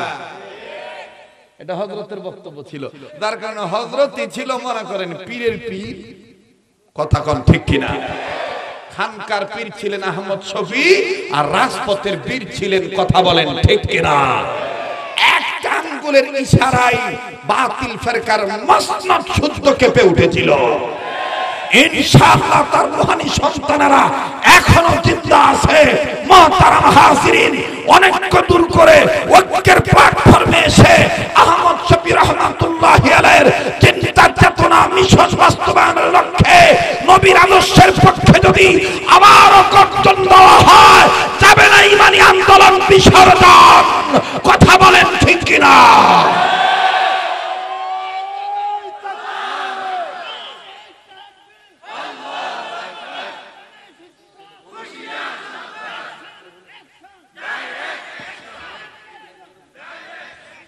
এটা হযরতের বক্তব্য ছিল যার কারণে হযরতই ছিল মনে করেন পীরের পীর কথা কোন ঠিক কিনা খানকার পীর ছিলেন আহমদ শফি আর রাজপথের পীর ছিলেন কথা বলেন ঠিক কিনা একটা আঙ্গুলের ইশারায় বাতিল ফিরকার মসনদ শুদ্ধ কেঁপে উঠেছিল ইনশাআল্লাহ তার রূহানি সন্তানেরা এখনো জিন্দা আছে মুহতারাম হাজিরিন অনেক দূর করে ঐক্যের প্ল্যাটফর্মে এসে আহমদ শফি রাহমাতুল্লাহি আলাইহির চিন্তা চেতনা মিশন বাস্তবায়নের লক্ষ্যে নবীর আদর্শের পক্ষে যদি আবারও গর্জন দেওয়া হয় যাবে না ইমানি আন্দোলন বিসর্জন কথা বলেন ঠিক কিনা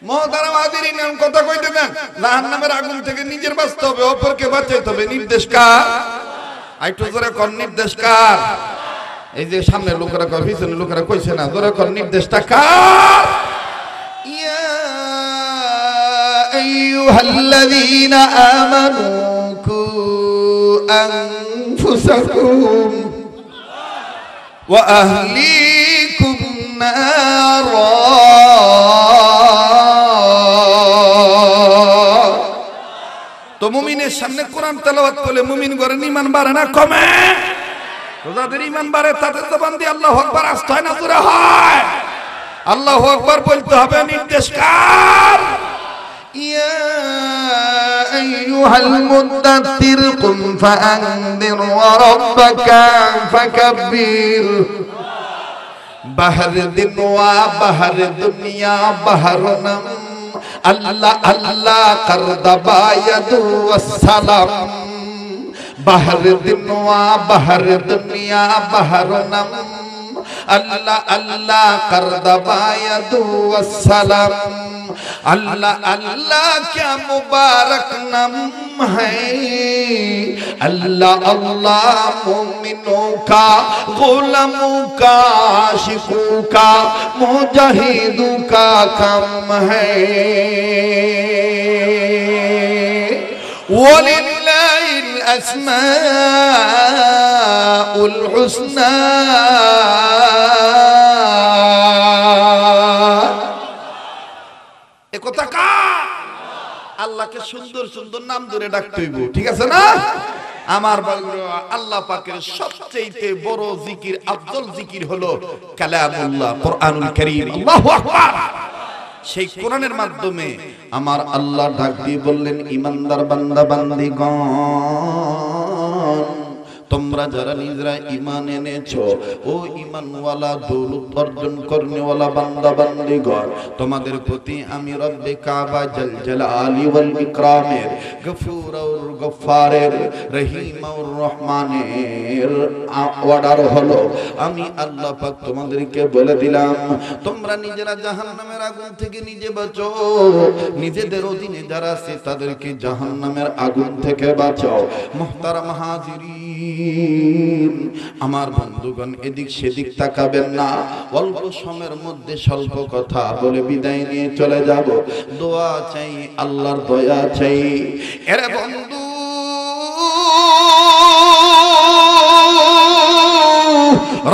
মুহতারাম হাজিরিন কথা কইতে দেন জাহান্নামের আগুন থেকে নিজের বাঁচতে হবে অপরকে বাঁচাইতে হবে নির্দেশ কার আইটু জোরে কোন নির্দেশ কার এই যে সামনে লোকেরা কয় পিছনে লোকেরা কইছে না জোরে কোন নির্দেশটা কার ইয়া আইয়ুহাল্লাযীনা আমানু কু আনফুসাকুম ওয়া আহলিকুম নারা তো মুমিনের সামনে কোরআন তেলাওয়াত করলে মুমিন করে ঈমান বাড়ে না কমে যাদের ঈমান বাড়ে তাদের জবান দিয়ে আল্লাহু আকবার আসতে হয় না জোরে হয় আল্লাহু আকবার বলতে হবে নির্দেশ কার ইয়া আইয়ুহাল মুদ্দাত্তির কুম ফাআনদির ওয়া রাব্বাকা ফাকাব্বির বাহর দিন ওয়া বাহর দুনিয়া বাহরনাম আল্লাহ আল্লাহ করদবায়াদু ওয়াসসালাম বাহর দিন ওয়া বাহর দুনিয়া বাহরনাম আল্লাহ আল্লাহ করদবায়াদু ওয়াসসালাম अल्लाह अल्लाह क्या मुबारक नाम है अल्लाह अल्लाह मोमिनों का गुलामों का आशिकों का मुजाहिदों का काम है वलिल्लाहिल अस्माउल हुस्ना আল্লাহকে সুন্দর সুন্দর নাম ধরে ডাকতে হইব, ঠিক আছে না? আমার আল্লাহ পাকের সবচেয়ে বড় জিকির, আফজল জিকির হলো কালামুল্লাহ, কোরআনুল কারীম। আল্লাহু আকবার। সেই কোরআনের মাধ্যমে আমার আল্লাহ ডাক দিয়ে বললেন, ইমানদার বান্দা বান্দীগণ, তোমরা যারা নিজেরা ঈমান এনেছো, ও ঈমানওয়ালা দৌলত অর্জন করনেওয়ালা বান্দা বান্দীগণ, তোমাদের প্রতি আমি রব্বে কাবা জাল জালালি ওয়াল ইকরামের, গফুর আর গফফারের, রহিম আর রহমানের অর্ডার হলো, আমি আল্লাহ পাক তোমাদেরকে বলে দিলাম, তোমরা নিজেরা জাহান্নামের আগুন থেকে নিজে বাঁচো, নিজেদের অধীনে যারা আছে তাদেরকে জাহান্নামের আগুন থেকে বাঁচাও। মুহতারাম হাজিরিন, আমার বন্ধুগণ, এদিক সেদিক তাকাবেন না। অল্প সময়ের মধ্যে স্বল্প কথা বলে বিদায় নিয়ে চলে যাব। দোয়া চাই, আল্লাহর দয়া চাই। এরে বন্ধু,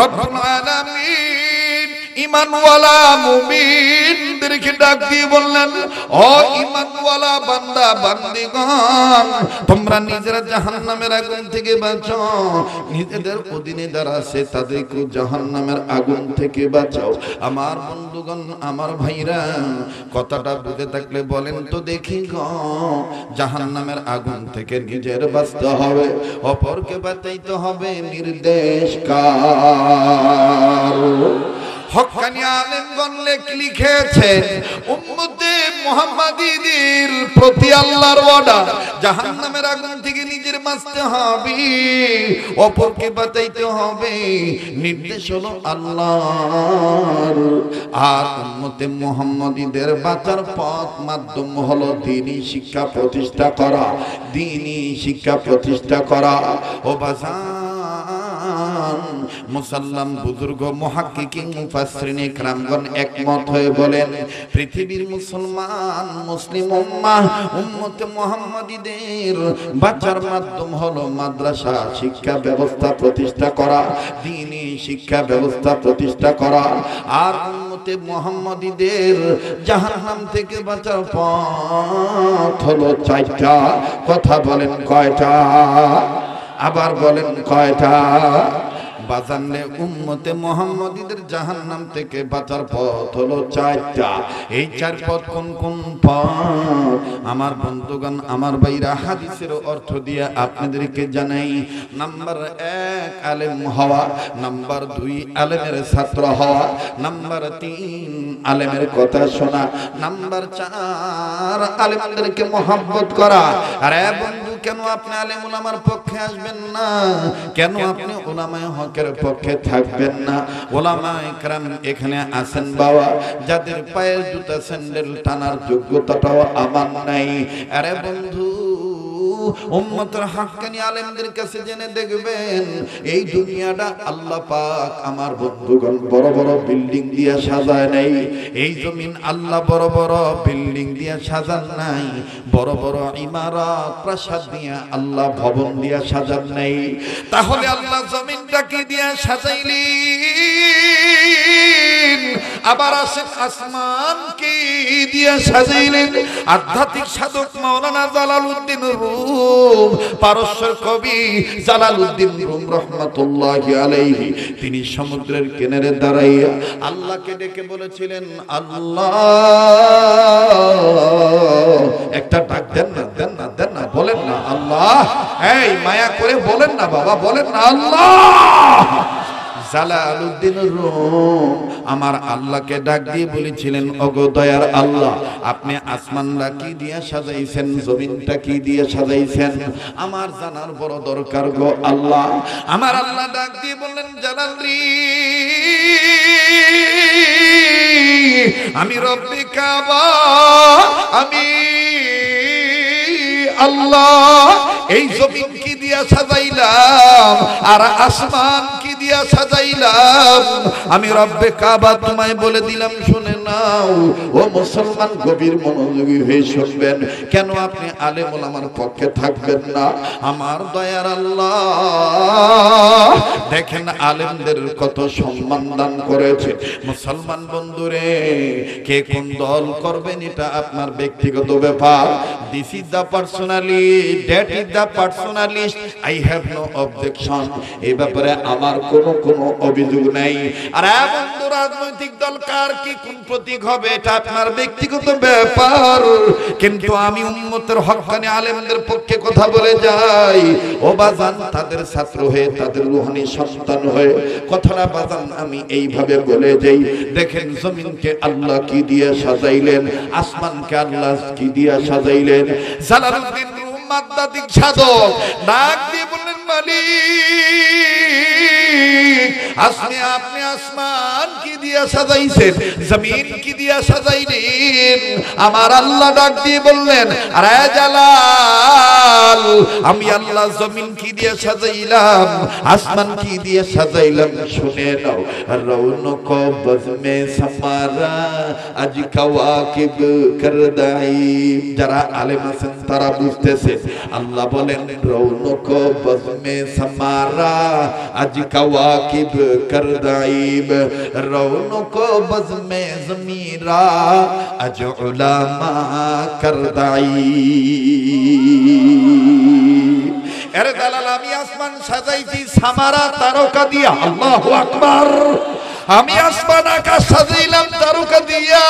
রব্বুল আলামিন ঈমানওয়ালা মুমিনদেরকে ডাক দিয়ে বললেন, ও ঈমানওয়ালা বান্দা বান্দীগণ, তোমরা নিজেরা জাহান্নামের আগুন থেকে বাঁচো, নিজেদের অধীনে যারা আছে তাদেরকে জাহান্নামের আগুন থেকে বাঁচাও। আমার বন্ধুগণ, আমার ভাইরা, কথাটা বুঝে থাকলে বলেন তো দেখি গো, জাহান্নামের আগুন থেকে নিজের বাঁচতে হবে, অপরকে বাঁচাইতে হবে, নির্দেশ কার? হক্কানি আলেমগণ লিখেছেন, উম্মতে মুহাম্মাদীদের প্রতি আল্লাহর ওয়াদা, জাহান্নামের আগুন থেকে নিজের বাঁচতে হবে, অপরকে বাঁচাইতে হবে, নির্দেশ হলো আল্লাহর। আর উম্মতে মুহাম্মাদীদের বাঁচার পথ মাধ্যম হলো দ্বীনি শিক্ষা প্রতিষ্ঠা করা, দ্বীনি শিক্ষা প্রতিষ্ঠা করা। ও বাজান, মুসাল্লাম বুজুর্গ মুহাক্কিকিন মুফাসসিরিন ইকরামগণ একমত হয়ে বলেন, পৃথিবীর মুসলমান মুসলিম উম্মাহ উম্মতে মুহাম্মাদীদের বাঁচার মাধ্যম হলো মাদ্রাসা শিক্ষা ব্যবস্থা প্রতিষ্ঠা করা, দ্বীনি শিক্ষা ব্যবস্থা প্রতিষ্ঠা করা। আর উম্মতে মুহাম্মাদীদের জাহান্নাম থেকে বাঁচার পথ হলো চারটা। কথা বলেন কয়টা? আবার বলেন কয়টা? বাজানে উম্মতে মুহাম্মাদীদের জাহান্নাম থেকে বাঁচার পথ হলো চারটা। এই চার পথ কোন কোন পথ? আমার বন্ধুগণ, আমার ভাইরা, হাদিসের অর্থ দিয়ে আপনাদেরকে জানাই। নাম্বার 1 আলেম হওয়া, নাম্বার 2 আলেমের ছাত্র হওয়া, নাম্বার 3 আলেমের কথা শোনা, নাম্বার 4 আলেমদেরকে মহব্বত করা। আরে বন্ধু, কেন আপনি আলেম উলামার পক্ষে আসবেন না? কেন আপনি উলামায়ে হকের পক্ষে থাকবেন না? উলামায়ে কেরাম এখানে আছেন বাবা, যাদের পায়ের জুতা স্যান্ডেল টানার যোগ্যতাটাও আমার নাই। আরে বন্ধু, উম্মতের হাক্কানি আলেমদের কাছে জেনে দেখবেন, এই দুনিয়াটা আল্লাহ পাক আমার বন্ধুগণ বড় বড় বিল্ডিং দিয়ে সাজায় নাই। এই জমিন আল্লাহ বড় বড় বিল্ডিং দিয়ে সাজান নাই, বড় বড় ইমারত প্রাসাদ দিয়ে আল্লাহ ভবন দিয়ে সাজান নাই। তাহলে আল্লাহ জমিনটা কি দিয়ে সাজাইলেন? আবার আসেন আসমানকে দিয়ে সাজাইলেন। আধ্যাত্মিক সাধক মাওলানা জালালউদ্দিন রুম, পারস্যের কবি জালালউদ্দিন রুম রহমাতুল্লাহি আলাইহি, তিনি সমুদ্রের কিনারে দাঁড়াইয়া আল্লাহকে ডেকে বলেছিলেন, আল্লাহ একটা ডাক দেন না, দেন না, দেন না, বলেন না আল্লাহ, এই মায়া করে বলেন না বাবা, বলেন না আল্লাহ। জালালউদ্দিন রুম আমার আল্লাহকে ডাক দিয়ে বলেছিলেন, ওগো দয়ার আল্লাহ, আপনি আসমানটা কি দিয়ে সাজাইছেন, জমিনটা কি দিয়ে সাজাইছেন, আমার জানার বড় দরকার গো আল্লাহ। আমার আল্লাহ ডাক দিয়ে বললেন, জালালি, আমি রব্বে কাবা, আমি আল্লাহ এই জমিন কি দিয়া সাজাইলাম আর আসমান কি দিয়া সাজাইলাম, আমি রব্বে কাবা তোমায় বলে দিলাম, শুনে নাও ও মুসলমান, গভীর মনোযোগী হয়ে শুনবেন। কেন আপনি আলেম ওলামার পক্ষে থাকবেন না? আমার দয়ার আল্লাহ দেখেন আলেমদের কত সম্মান দান করেছে। মুসলমান বন্ধুরে, কে কোন দল করবেন এটা আপনার ব্যক্তিগত ব্যাপার। This is the personalist, that is the personalist, I have no objection. এই ব্যাপারে আমার কোনো অভিযোগ নাই। আর বন্ধু, রাজনৈতিক দল কার কি কোন প্রতীক হবে এটা আপনার ব্যক্তিগত ব্যাপার, কিন্তু আমি উম্মতের হক্কানি আলেমদের পক্ষে কথা বলে যাই। ও বাজান, তাদের ছাত্র হয়ে, তাদের রুহানি সন্তান হয়ে কথাটা বাজান আমি এইভাবে বলে যাই। দেখেন জমিনকে আল্লাহ কি দিয়ে সাজাইলেন, আসমানকে আল্লাহ কি দিয়ে সাজাইলেন। জালালউদ্দিন রুম আধ্যাত্মিক সাধক ডাক দিয়ে বললেন, মালিক, আপনি আসমান কি দিয়া সাজাইছেন, জমিন কি দিয়া সাজাইলেন। আমার আল্লাহ ডাক দিয়ে বললেন, আরে জালাল, আমি আল্লাহ জমিন কি দিয়া সাজাইলাম, আসমান কি দিয়া সাজাইলাম, শুনে নাও। রৌনক বজমে সামারা আজ কাওয়াকিব করদাই। যারা আলেম আছেন তারা বুঝতেছে। আল্লাহ বলেন, রৌনক বজমে সামারা আজ কাওয়াকিব করদাইব, রৌনক বজমে জমিরা আজ উলামা করদাই। আরে দালাল, আমি আসমান সাজাইছি সামারা তারকা দিয়া। আল্লাহু আকবার। আমি আসমান আকাশ সাজাইলাম তারকা দিয়া,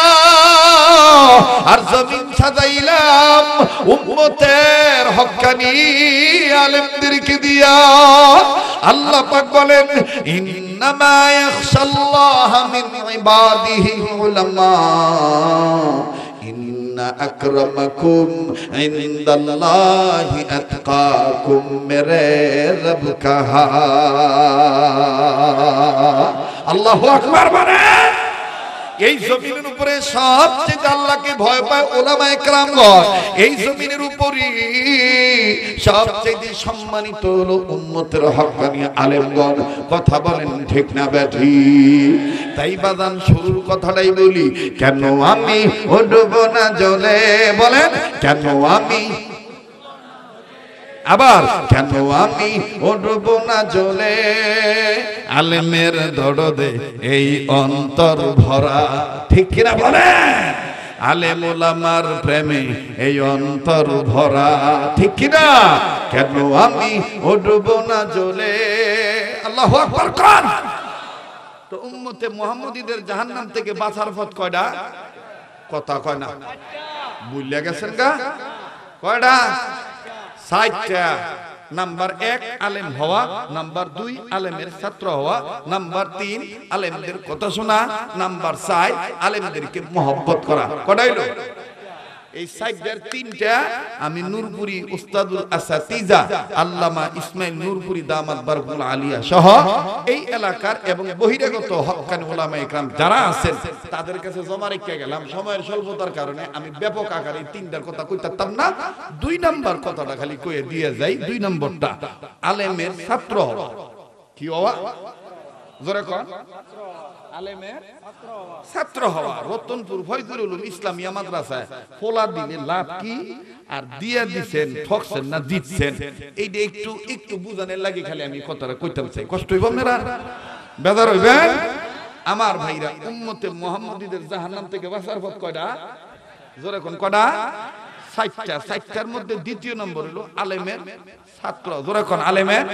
আর জমিন সাজাইলাম উম্মতের হক্কানি আলেমদেরকে দিয়া। আল্লাহ পাক বলেন, ইন্নামা ইয়াখশাল্লাহ মিন ইবাদিহিল উলামা, ইন্না আকরামাকুম ইনদাল্লাহি আতকাকুম, মেরে রব কাহা। আল্লাহু আকবার। মানে এই জমিনের উপরে সবচেয়ে আল্লাহকে ভয় পায় উলামায়ে কেরামগণ। এই জমিনের উপরই সবচেয়ে সম্মানিত হলো উম্মতের হক্কানি আলেমগণ। কথা বলেন ঠিক না বেঠিক? তাই বাদান শুরুর কথাটাই বলি, কেন আমি উঠব না জলে, বলেন কেন আমি, আবার কেন আমি উঠব না জলে, আলেমের দরদে এই অন্তর ভরা। ঠিক কিনা বলেন? আলেম ওলামার প্রেমে এই অন্তর ভরা। ঠিক কিনা? কেন আমি উঠব না জলে। আল্লাহু আকবার কোন। তো উম্মতে মুহাম্মদীদের জাহান্নাম থেকে বাঁচার পথ কয়টা? কথা কয় না, বুঝলে গেছেন গা? কয়টা? ৬০টা। নাম্বার ১ আলেম হওয়া, নাম্বার ২ আলেমের ছাত্র হওয়া, নাম্বার ৩ আলেমদের কথা শোনা, নাম্বার ৪ আলেমদেরকে মহব্বত করা। কয়টা হইল? এই ৬০টার ৩টা আমি নূরপুরি উস্তাদুল আসাতিজা আল্লামা ইসমাইল নূরপুরি দামাত বারকুল আলিয়া সহ এই এলাকার এবং বহিরাগত হক্কানি উলামায়ে কেরাম যারা আছেন তাদের কাছে জমা রেখে গেলাম। সময়ের স্বল্পতার কারণে আমি ব্যাপক আকারে ৩টার কথা কইতাম না। ২ নাম্বার কথাটা খালি কয়ে দিয়ে যাই। ২ নম্বরটা আলেমের ছাত্র হওয়া। কি হওয়া? জোরে কোন। আলেমের ছাত্র হওয়া। রতনপুর ফয়জুল উলুম ইসলামিয়া মাদ্রাসায় ফোলা দিলে লাভ কি, আর দিয়া দিচ্ছেন ঠকছেন না দিচ্ছেন, এইটা একটু বুঝানোর লাগে খালি আমি কথাটা কইতাম চাই। কষ্ট হইব আপনারা? বেজার হইবেন? আমার ভাইরা, উম্মতে মুহাম্মাদীদের জাহান্নাম থেকে বাঁচার পথ কয়টা? জোরে কোন কয়টা? 60টা। 60টার মধ্যে দ্বিতীয় নম্বর হলো আলেমের ছাত্র। জোরে কোন আলেমের।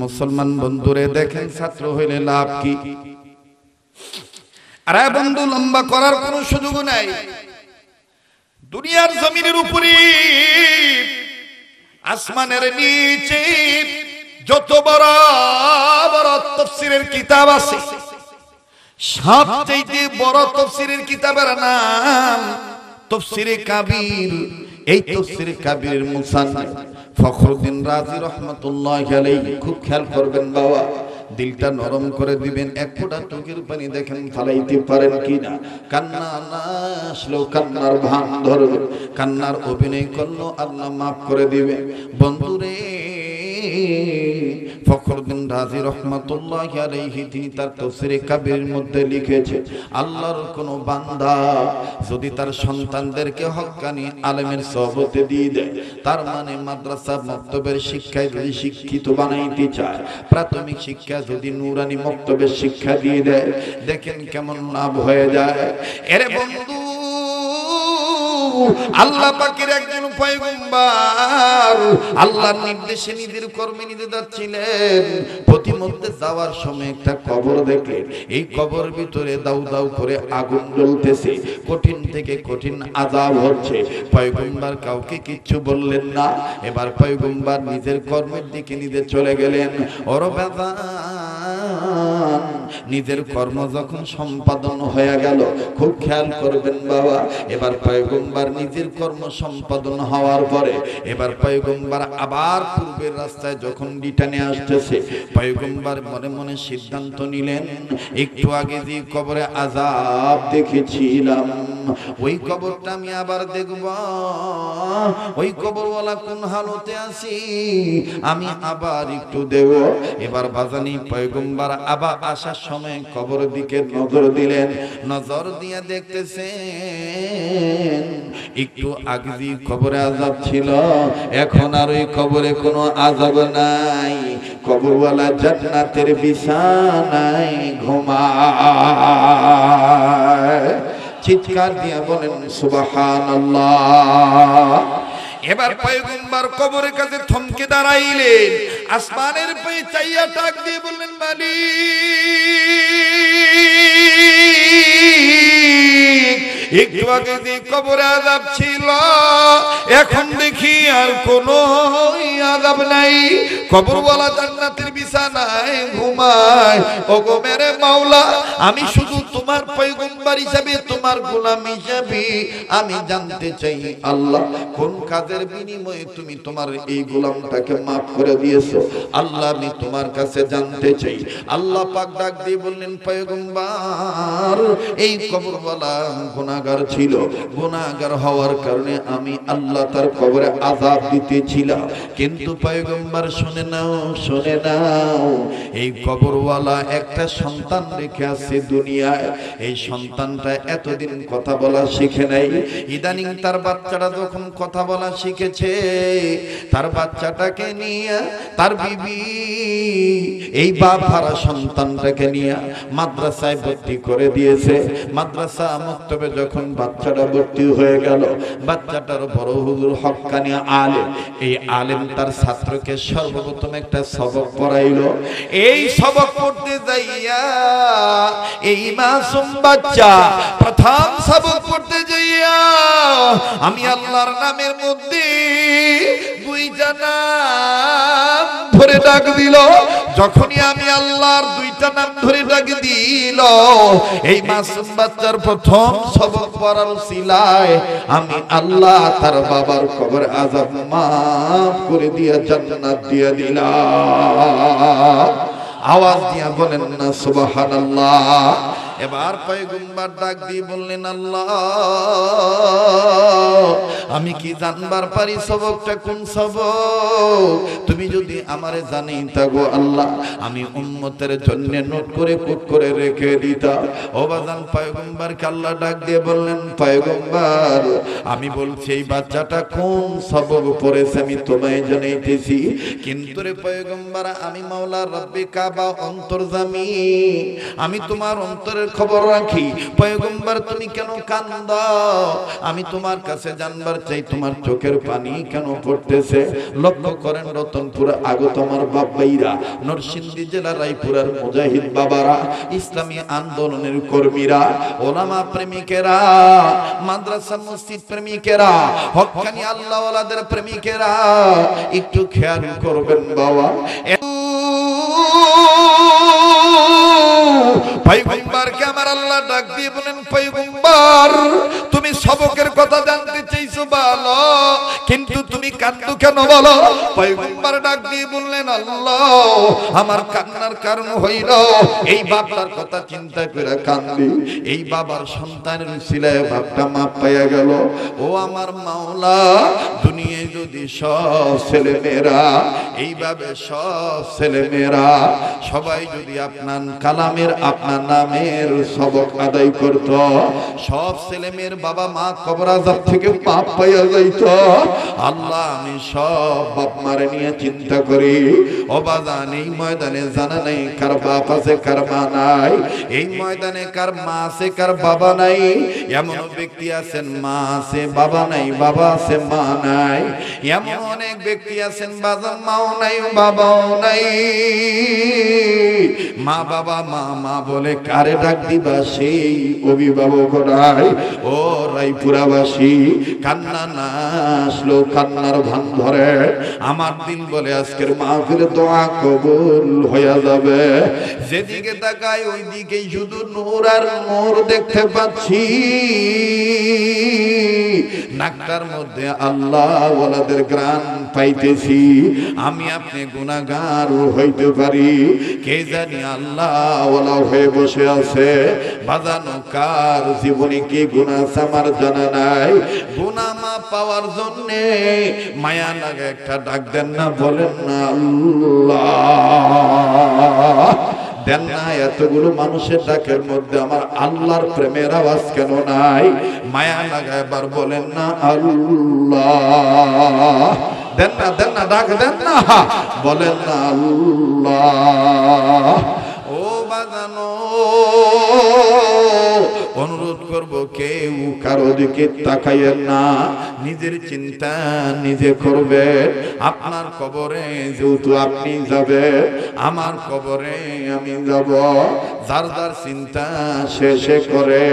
মুসলমান বন্ধুরে দেখেন, ছাত্র হইলে লাভ কি? আরে বন্ধু, লম্বা করার কোনো সুযোগ নাই। দুনিয়ার জমিনের উপরে, আসমানের নিচে যত বড় বড় তাফসীরের কিতাব আছে, সবচেয়ে বড় তাফসীরের কিতাবের নাম তাফসীরে কাবীর। এই তাফসীরে কাবীরের মুসান্নিফ ফখরুদ্দিন রাজি রাহমাতুল্লাহি আলাইহি। খুব খেয়াল করবেন বাবা, দিলটা নরম করে দিবেন। এক ফোঁটা চোখের পানি দেখেন ফালাইতে পারেন কিনা। কান্না না আসলেও কান্নার ভান ধরবে, কান্নার অভিনয় করলো আল্লাহ মাফ করে দিবে। বন্ধুরে, ফখরুদ্দিন রাজি রাহমাতুল্লাহি আলাইহি তিনি তার তাফসীরে কাবীরের মধ্যে লিখেছে, আল্লাহর কোন বান্দা যদি তার সন্তানদেরকে হক্কানি আলেমের সোহবতে দিয়ে দেয়, তার মানে মাদ্রাসা মক্তবের শিক্ষায় যদি শিক্ষিত বানাইতে চায়, প্রাথমিক শিক্ষা যদি নুরানি মক্তবের শিক্ষা দিয়ে দেয়, দেখেন কেমন লাভ হয়ে যায়। এরে বন্ধু, আল্লাহ পাকের একজন পয়গম্বর আল্লাহর নির্দেশে নিজের কর্মে নিজে যাচ্ছিলেন। প্রতিমধ্যে যাওয়ার সময় একটা কবর দেখলেন। এই কবর ভিতরে দাউ দাউ করে আগুন জ্বলতেছে, কঠিন থেকে কঠিন আযাব হচ্ছে। পয়গম্বর কাউকে কিচ্ছু বললেন না। এবার পয়গম্বর নিজের কর্মের দিকে নিজে চলে গেলেন। ওর বাবা, নিজের কর্ম যখন সম্পাদন হয়ে গেল, খুব খেয়াল করবেন বাবা, এবার পয়গম্বর নিজের কর্ম সম্পাদন হওয়ার পরে এবার পয়গম্বর আবার পূর্বের রাস্তায় যখন রিটার্নে আসতেছে, পয়গম্বর মনে মনে সিদ্ধান্ত নিলেন, একটু আগে যে কবরে আযাব দেখেছিলাম, ওই কবরটা আমি আবার দেখব। ওই কবরওয়ালা কোন হালতে আছে আমি আবার একটু দেব। এবার বাজানি পয়গম্বর আবার আসার সময় কবরের দিকে নজর দিলেন। নজর দিয়ে দেখতেছেন একটু আগে যে কবরে আযাব ছিল, এখন আর ওই কবরে কোনো আযাব নাই। কবরওয়ালা জান্নাতের বিছানায় ঘুমায়। চিৎকার দিয়ে বলেন সুবহানাল্লাহ। এবার পয়গম্বর কবরের কাছে থমকে দাঁড়াইলেন, আসমানের পায়ে চাইয়া ডাক দিয়ে বললেন, মালিক, একটু আগে যে কবরে আযাব ছিল, এখন দেখি আর কোনো আযাব নাই। কবরওয়ালা জান্নাতের বিছানায় ঘুমায়। ওগো মেরে মাওলা, আমি শুধু তোমার পয়গম্বর হিসাবে, তোমার গোলাম হিসাবে আমি জানতে চাই, আল্লাহ কোন কাজের বিনিময়ে তুমি তোমার এই গোলামটাকে মাফ করে দিয়েছো? আল্লাহ আমি তোমার কাছে জানতে চাই। আল্লাহ পাক ডাক দিয়ে বললেন, পয়গম্বর, এই কবরওয়ালা গুনাহগার ছিল, গুনাহগার হওয়ার কারণে আমি আল্লাহ তার কবরে আযাব দিতেছিলাম। কিন্তু পয়গম্বর শুনে নাও, শুনে নাও, এই কবরওয়ালা একটা সন্তান রেখে আছে দুনিয়ায়। এই সন্তানটা এতদিন কথা বলা শিখে নাই, ইদানিং তার বাচ্চাটা যখন কথা বলা শিখেছে, তার বাচ্চাটাকে নিয়ে তার বিবি এই বাপ হারা সন্তানটাকে নিয়ে মাদ্রাসায় ভর্তি করে দিয়েছে। মাদ্রাসা মক্তবে যখন বাচ্চাটা ভর্তি হয়ে গেল, বাচ্চাটার বড় হুজুর হক্কানি আলেম, এই আলেম তার ছাত্রকে সর্বপ্রথম একটা সবক পড়াইলো। এই সবক পড়তে যাইয়া এই মাসুম বাচ্চা প্রথম সবক পড়তে যাইয়া আমি আল্লাহর নামের মধ্যে দুইটা নাম ধরে ডাক দিল। যখনই আমি আল্লাহর দুইটা নাম ধরে ডাক দিল, এই মাসুম বাচ্চার প্রথম সবক পড়ার উসিলায় আমি আল্লাহ তার বাবার কবর আযাব মাফ করে দিয়ে জান্নাত দিয়ে দিলাম। আওয়াজ দিয়া বলেন না সুবহানাল্লাহ। এবার পয়গম্বর ডাক দিয়ে বললেন, আল্লাহ আমি কি জানবার পারি সবকটা কোন সবক? তুমি যদি আমারে জানি থাকো আল্লাহ, আমি উম্মতের জন্য নোট করে কুট করে রেখে দিতা। ও বাজান, পয়গম্বরকে আল্লাহ ডাক দিয়ে বললেন, পয়গম্বর আমি বলছি এই বাচ্চাটা কোন সবক পড়েছে আমি তোমায় জানাইতেছি, কিন্তু রে পয়গম্বর আমি মাওলা রব্বে কাবা অন্তর্যামী, আমি তোমার অন্তরের খবর রাখি। পয়গম্বর তুমি কেন কান্দাও? আমি তোমার কাছে জানবার চাই তোমার চোখের পানি কেন পড়তেছে। লক্ষ্য করেন রতনপুর আগত আমার বাবাইরা, নরসিংদী জেলা রায়পুরার মুজাহিদ বাবারা, ইসলামী আন্দোলনের কর্মীরা, ওলামা প্রেমিকেরা, মাদ্রাসা মসজিদ প্রেমিকেরা, হক্কানি আল্লাহ ওয়ালাদের প্রেমিকেরা, একটু খেয়াল করবেন বাবা। পয়গম্বরকে আমার আল্লাহ ডাক দিয়ে বলেন, পয়গম্বর তুমি সবকের কথা জানতে চাইছো বলো, কিন্তু তুমি কান্দো কেন বলো? পয়গম্বর ডাক দিয়ে বললেন, আল্লাহ আমার কান্নার কারণ হইল এই বাপটার কথা চিন্তা করে কান্দি, এই বাবার সন্তানের উসিলায় বাপটা মাপ পাইয়া গেল। ও আমার মাওলা, দুনিয়ায় যদি সব ছেলে মেয়েরা এইভাবে, সব ছেলে মেয়েরা সবাই যদি আপনার কালামের আপনার নামের সবক আদায় করত, সব ছেলে মেয়ের বাবা মা কবর আযাব থেকে পাপ পাইয়া যাইত। আল্লাহ আমি সব বাপ মারে নিয়ে চিন্তা করি। অবাদান এই ময়দানে জানা নেই কার বাপ আছে কার মা নাই, এই ময়দানে কার মা আছে কার বাবা নাই। এমন ব্যক্তি আছেন মা আছে বাবা নাই, বাবা আছে মা নাই। এমন অনেক ব্যক্তি আছেন বাজার মাও নাই বাবাও নাই। মা বাবা মা মা বলে কারে ডাক দিবা সেই অভিভাবক নাই। ও রায়পুরাবাসী, কান্না না আসলো কান্নার ভান ধরে। আমার দিল বলে আজকের মাহফিলে দোয়া কবুল হয়ে যাবে। যেদিকে তাকাই ওই দিকেই শুধু নূর আর নূর দেখতে পাচ্ছি। নাকটার মধ্যে আল্লাহ ওয়ালাদের গ্রান পাইতেছি। আমি আপনি গুনাহগার হইতে পারি, কে জানি আল্লাহ ওয়ালা হয়ে বসে আছে। বাজানো কার জীবনে কি গুনাহ আমার জানা নাই। গুনাহ মাফ পাওয়ার জন্য মায়া লাগে একটা ডাক দেন না, বলেন না আল্লাহ। দেন না, এতগুলো মানুষের ডাকের মধ্যে আমার আল্লাহর প্রেমের আওয়াজ কেন নাই? মায়া লাগায় এবার বলেন না আল্লাহ। দেন না, দেন না, ডাক দেন না, বলেন না আল্লাহ। ও বাজানো, অনুরোধ করব কেউ কারো দিকে তাকাইয়েন না, নিজের চিন্তা নিজে করবে। আপনার কবরে যেহেতু আপনি যাবে, আমার কবরে আমি যাব। যার যার চিন্তা শেষে করে,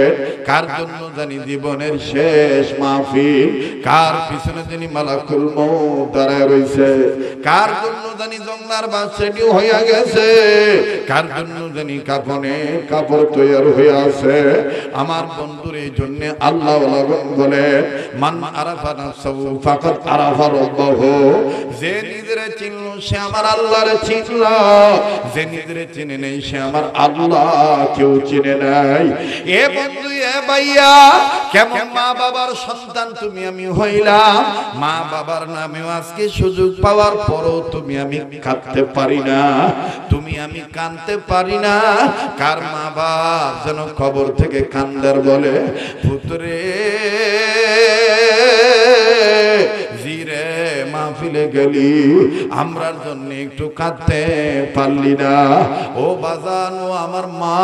কার জন্য জানি জীবনের শেষ মাহফিল, কার পিছনে জানি মালাকুল মউত দাঁড়ায় রইছে, কার জন্য জানি জঙ্গলার বাস রেডি হইয়া গেছে, কার জন্য জানি কাফনে কাপড় তৈরি হয়ে আছে। আমার বন্ধুর এই জন্য আল্লাহ বলে, মান আরাফা নাফসাহু ফাকাদ আরাফা রাব্বাহু। যে নিজেরে চিনল সে আমার আল্লাহরে চিনল, যে নিজেরে চিনে নেই সে আমার আল্লাহ কেউ চিনে নাই। এ বন্ধু এ ভাইয়া, কেমন মা বাবার সন্তান তুমি আমি হইলাম। মা বাবার নামেও আজকে সুযোগ পাওয়ার পরও তুমি আমি কাঁদতে পারি না, তুমি আমি কাঁদতে পারি না। কার মা বাপ যেন কবর থেকে কান্দার বলে, পুত্রে জিরে মাহফিলে গেলি, আমরার জন্য একটু কাঁদতে পারলি না। ও বাজান, ও আমার মা,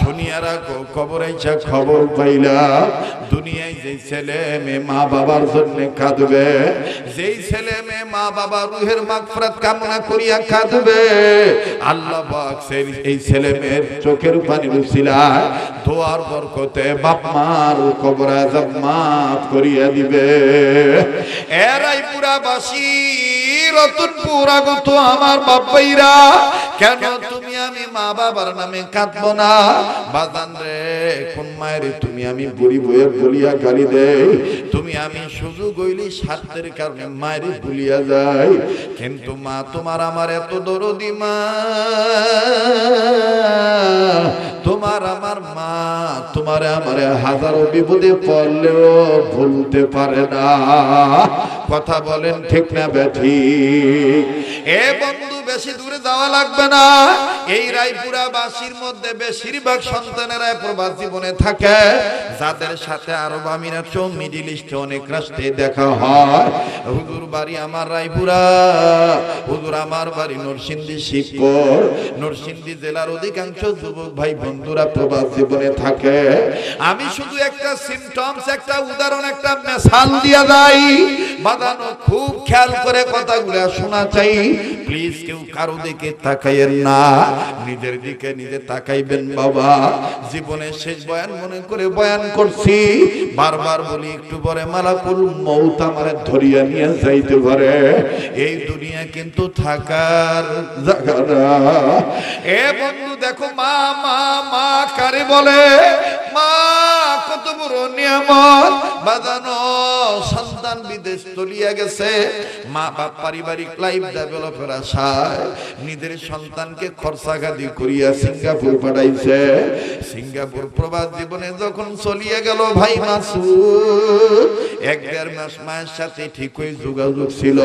শুনিয়া রাখো, কবরে আইসা খবর পাইলা দুনিয়ায় যেই ছেলে মেয়ে মা বাবার জন্য কাঁদবে, যেই ছেলে মেয়ে মা বাবার রুহের মাগফিরাত কামনা করিয়া কাঁদবে, আল্লাহ পাক এই ছেলে মেয়ের চোখের পানির উসিলায় দোয়ার বরকতে বাপ মার কবর আযাব মাফ করিয়া দিবে। এরাই পুরাবাসী, রতনপুর আগত আমার বাবাইরা, কেন তুমি আমি মা বাবার নামে কাঁদবো না? বাজান রে, কোন মায়ের তুমি আমি বুড়ি বইয়ের বলিয়া গালি দেই, তুমি আমি সুযোগ হইলি স্বার্থের কারণে মায়ের ভুলিয়া যাই। কিন্তু মা তোমার আমার এত দরদি মা, তোমার আমার তোমারে আমারে হাজারো বিপদে পড়লেও ভুলতে পারে না। কথা বলেন ঠিক না বেঠিক? এ বন্ধু বেশি দূরে যাওয়া লাগবে না। এই রায়পুরা বাসীর মধ্যে বেশিরভাগ সন্তানেরা প্রবাস জীবনে থাকে, যাদের সাথে আরব আমিরাত সহ মিডল ইস্টে অনেক রাষ্ট্রে দেখা হয়। হুজুর বাড়ি আমার রায়পুরা, হুজুর আমার বাড়ি নরসিংদী শিবপুর। নরসিংদী জেলার অধিকাংশ যুবক ভাই বন্ধুরা প্রবাস জীবনে থাকে। আমি শুধু একটা সিমটমস, একটা উদাহরণ, একটা মিসাল দিয়া যাই, বাদানো খুব খেয়াল করে কথাগুলো শোনা চাই। প্লিজ কেউ কারো দিকে তাকাইয়েন না, নিজের দিকে নিজে তাকাইবেন বাবা। জীবনের শেষ বয়ান মনে করে বয়ান করছি, বারবার বলি একটু পরে মালাকুল মউত আমারে ধরিয়া নিয়ে যাইতে পারে। এই দুনিয়া কিন্তু থাকার জায়গা না। এ বন্ধু দেখো, মা মা মা কারে বলে? মা কত বড় নিয়ামত। বাজানো সন্তান বিদেশ চলিয়া গেছে, মা বাপ পারিবারিক লাইফ ডেভেলপের আশায় নিজের সন্তানকে খরচাগাদি করিয়া সিঙ্গাপুর পাঠাইছে। সিঙ্গাপুর প্রবাস জীবনে যখন চলিয়া গেল ভাই মাসুদ, 1-1.5 মাস মায়ের সাথে ঠিক হয়ে যোগাযোগ ছিল।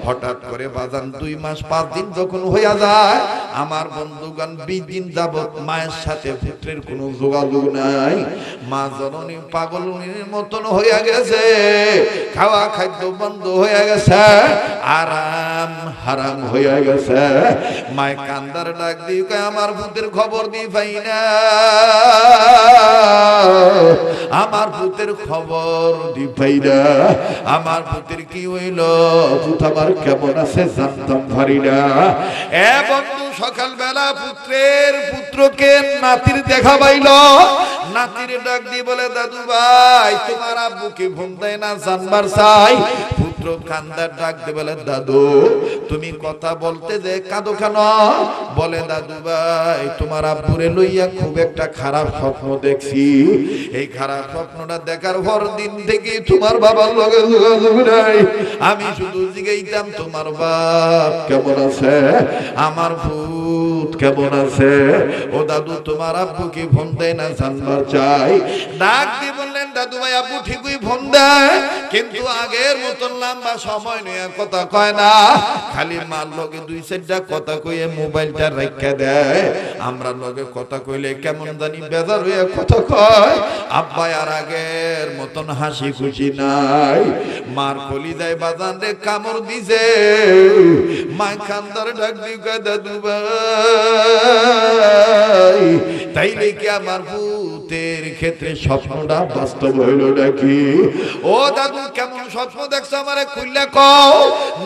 হঠাৎ করে বাজান 2 মাস 5 দিন যখন হইয়া যায়, আমার বন্ধুগণ 20 দিন যাবত মায়ের সাথে পুত্রের কোনো যোগাযোগ নাই। মা জননী পাগলের মতন হইয়া গেছে, খাওয়া খাদ্য বন্ধ হইয়া গেছে, আরাম হারাম হইয়া গেছে। মায় কান্দার ডাক দিয়ে কয়, আমার পুত্রের খবর দি পাই না, আমার পুত্রের খবর দি পাই না, আমার পুত্রের কি হইল, পুত আমার কেমন আছে জানতাম পারি না। এ বন্ধু সকালবেলা পুত্রকে নাতির দেখা পাইল। নাতির ডাক দিয়ে বলে, দাদু ভাই তোমার আব্বুকে ঘুম দেয় না, জানবার চাই। পুত্র কান্দার ডাক দিয়ে বলে, দাদু তুমি কথা বলতে যে কাঁদো কেন? বলে, দাদু ভাই তোমার আব্বুরে লইয়া খুব একটা খারাপ স্বপ্ন দেখছি। এই খারাপ স্বপ্নটা দেখার পর দিন থেকে তোমার বাবার লগে যোগাযোগ নাই। আমি শুধু জিজ্ঞাইতাম তোমার বাপ কেমন আছে, আমার ভূত কেমন আছে। ও দাদু তোমার আব্বু কি ফোন দেয় না, জানবার চাই। ডাক দিয়ে বললেন, দাদু ভাই আব্বু ঠিকই ফোন দেয়, কিন্তু আগের মতন লম্বা সময় নিয়ে কথা কয় না, খালি মার লগে 2-4টা কথা কইয়ে মোবাইলটা রেখে দেয়। আমরা লগে কথা কইলে কেমন জানি বেজার হয়ে কথা কয়। আব্বা আর আগের মতন হাসি খুশি নাই। মার কলিজায় বাজান রে কামড় দিছে। মা কান্দার ডাক দিয়ে কয়, দাদু ভাই তাইলে কি আমার ভূতের ক্ষেত্রে স্বপ্নটা বাস্তব হইল নাকি? ও দাদু কেমন স্বপ্ন দেখছো আমারে খুললে কও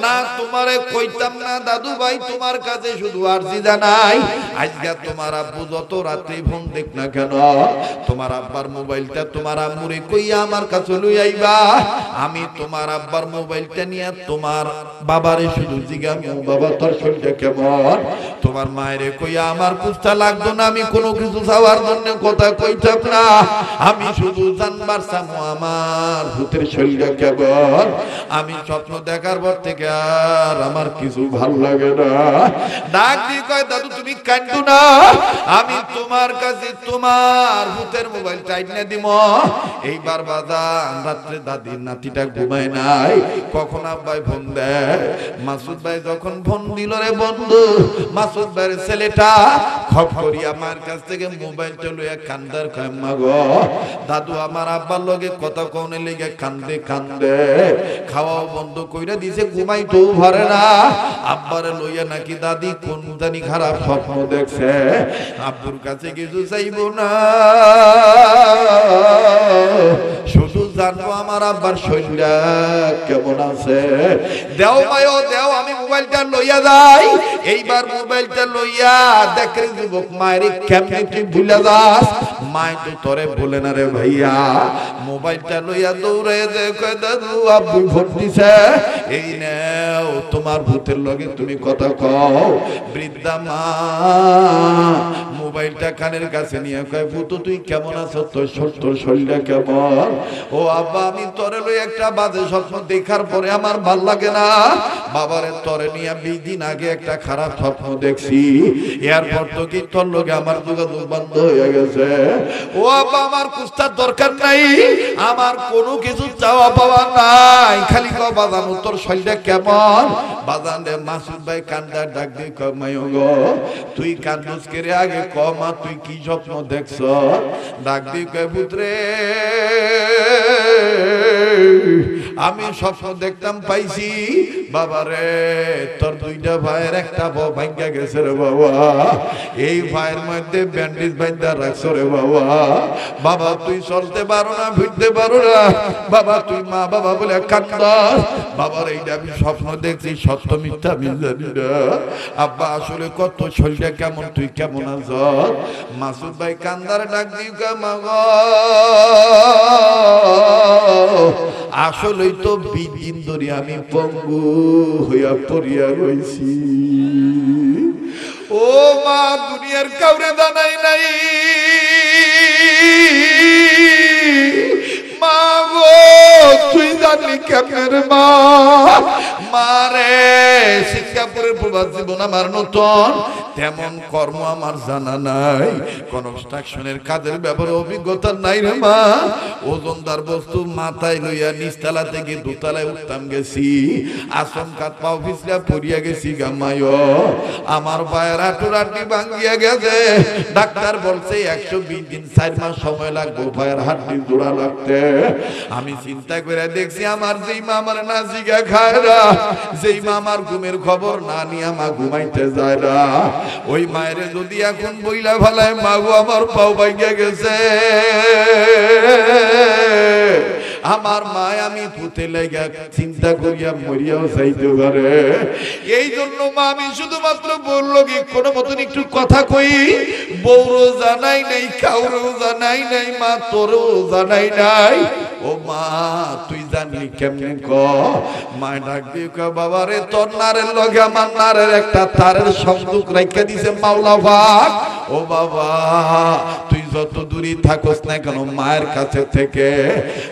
না। তোমারে কইতাম না দাদু ভাই, তোমার কাছে শুধু আরজি জানাই, আজকে তোমার আব্বু যত রাত্রি ফোন দেখ না কেন, তোমার আব্বার মোবাইলটা তোমার আম্মুরে কইয়া আমার কাছে লই আইবা। আমি তোমার আব্বার মোবাইলটা নিয়ে তোমার বাবারে শুধু জিগাম, বাবা তোর শরীরটা কেমন। তোমার মায়েরে কইয়া আমার কুস্তা লাগতো না, আমি কোনো কিছু চাওয়ার জন্য কথা কইতাম না, আমি শুধু জানবার চামো আমার ভূতের শরীরটা কেমন। আমি স্বপ্ন দেখার পর থেকে আর আমার কিছু ভাল লাগে না। ডাক দিয়ে কয়, দাদু তুমি কান্দো না, আমি তোমার কাছে তোমার ভূতের মোবাইল টাইনে দিব। এইবার বাজান রাত্রে দাদির নাতিটা ঘুমায় নাই, কখন আব্বাই ফোন দেয়। মাসুদ ভাই যখন ফোন দিল রে বন্ধু, মাসুদ ভাইয়ের ছেলেটা খপ করি আমার কাছ থেকে মোবাইলটা লইয়া কান্দার কয়, মা গো দাদু আমার আব্বার লগে কথা কওনে লেগে কান্দে কান্দে, খাওয়াও বন্ধ কইরা দিছে, ঘুমাইতেও পারে না। আব্বারে লইয়া নাকি দাদি কোন জানি খারাপ স্বপ্ন দেখছে। আব্বুর কাছে কিছু চাইবো না, শুধু জানবো আমার আব্বার শরীরটা কেমন আছে। দেও মায়ও দেও, আমি মোবাইলটা লইয়া যাই। এইবার মোবাইলটা লইয়া দেখে যুবক মায়ের কেমনে তুই ভুলে যাস। মায় তো তোরে বলে না রে ভাইয়া। মোবাইলটা লইয়া দৌড়ে দেখে, দাদু আব্বু ফোন দিছে, এই নেও তোমার ভূতের লগে তুমি কথা কও। বৃদ্ধা মা মোবাইল মোবাইলটা কানের কাছে নিয়ে কয় পুতু তুই কেমন আছো, তোর শরীরটা কেমন? ও আব্বা আমি তোরে লই একটা বাজে স্বপ্ন দেখার পরে আমার ভাল লাগে না। বাবারে তোরে নিয়ে 20 দিন আগে একটা খারাপ স্বপ্ন দেখছি, এরপর তো কি তোর লগে আমার যোগাযোগ বন্ধ হয়ে গেছে। ও আব্বা আমার কুস্তার দরকার নাই, আমার কোনো কিছু চাওয়া পাওয়া নাই, খালি কও বাজান তোর শরীরটা কেমন? বাজান রে মাসুদ ভাই কান্দার ডাক দিয়ে কয় মাইও গো তুই কান্দুস করে আগে ক মা তুই কি স্বপ্ন দেখছ? ডাক দিয়ে কয় পুত্রে আমি স্বপ্ন দেখতাম পাইছি বাবারে তোর দুইটা ভাইয়ের একটা বউ ভাঙ্গা গেছে রে বাবা, এই ভাইয়ের মধ্যে ব্যান্ডেজ বাঁধা রাখছো রে বাবা। বাবা তুই চলতে পারো না, ফিরতে পারো না, বাবা তুই মা বাবা বলে কান্দাস। বাবার এইটা আমি স্বপ্ন দেখছি, সত্য মিথ্যা আমি জানি না। আব্বা আসলে কত শরীরটা কেমন, তুই কেমন আছ? মাসুদ ভাই কান্দার ডাক দিও মা গো আসলেই তো 20 দিন ধরে আমি পঙ্গু হইয়া পড়িয়া রইছি। ও মা দুনিয়ার কাউরে জানাই নাই মা গো তুই জানলি কেমনে মা? মারে সিঙ্গাপুরের প্রবাস জীবন আমার নতুন, তেমন কর্ম আমার জানা নাই, কনস্ট্রাকশনের কাজের ব্যাপারে অভিজ্ঞতা নাই রে মা। ওজনদার বস্তু মাথায় লইয়া নিচতলা থেকে দোতলায় উঠতাম গেছি, আচমকা পাও পিছলা পড়িয়া গেছি গামায়, আমার পায়ের হাঁটুরাটি ভাঙ্গিয়া গেছে। ডাক্তার বলছে 120 দিন 4 মাস সময় লাগবে পায়ের হাড্ডি জোড়া লাগতে। আমি চিন্তা করে দেখছি আমার যেই মা আমার না জিগা খায় না, যেই মা আমার ঘুমের খবর না নিয়ে মা ঘুমাইতে যায় না, ওই মায়ের যদি এখন বইলা ফেলায় মা গো আমার পাও ভাঙ্গিয়া গেছে, আমার মা আমি পুঁতে লাগা চিন্তা করিয়া মরিয়াও চাইতে পারে। এই জন্য মা আমি শুধুমাত্র বললো কি কোনো মতন একটু কথা কই, বউরও জানাই নাই, কাউরেও জানাই নাই, মা তোরও জানাই নাই। ও মা তুই জানলি কেমনে ক? মা ডাক দিয়ে কয় বাবা রে তোর নারের লগে আমার নারের একটা তারের সংযোগ রাইখা দিছে মাওলা পাক। ও বাবা তুই যত দূরই থাকস না কেন মায়ের কাছে থেকে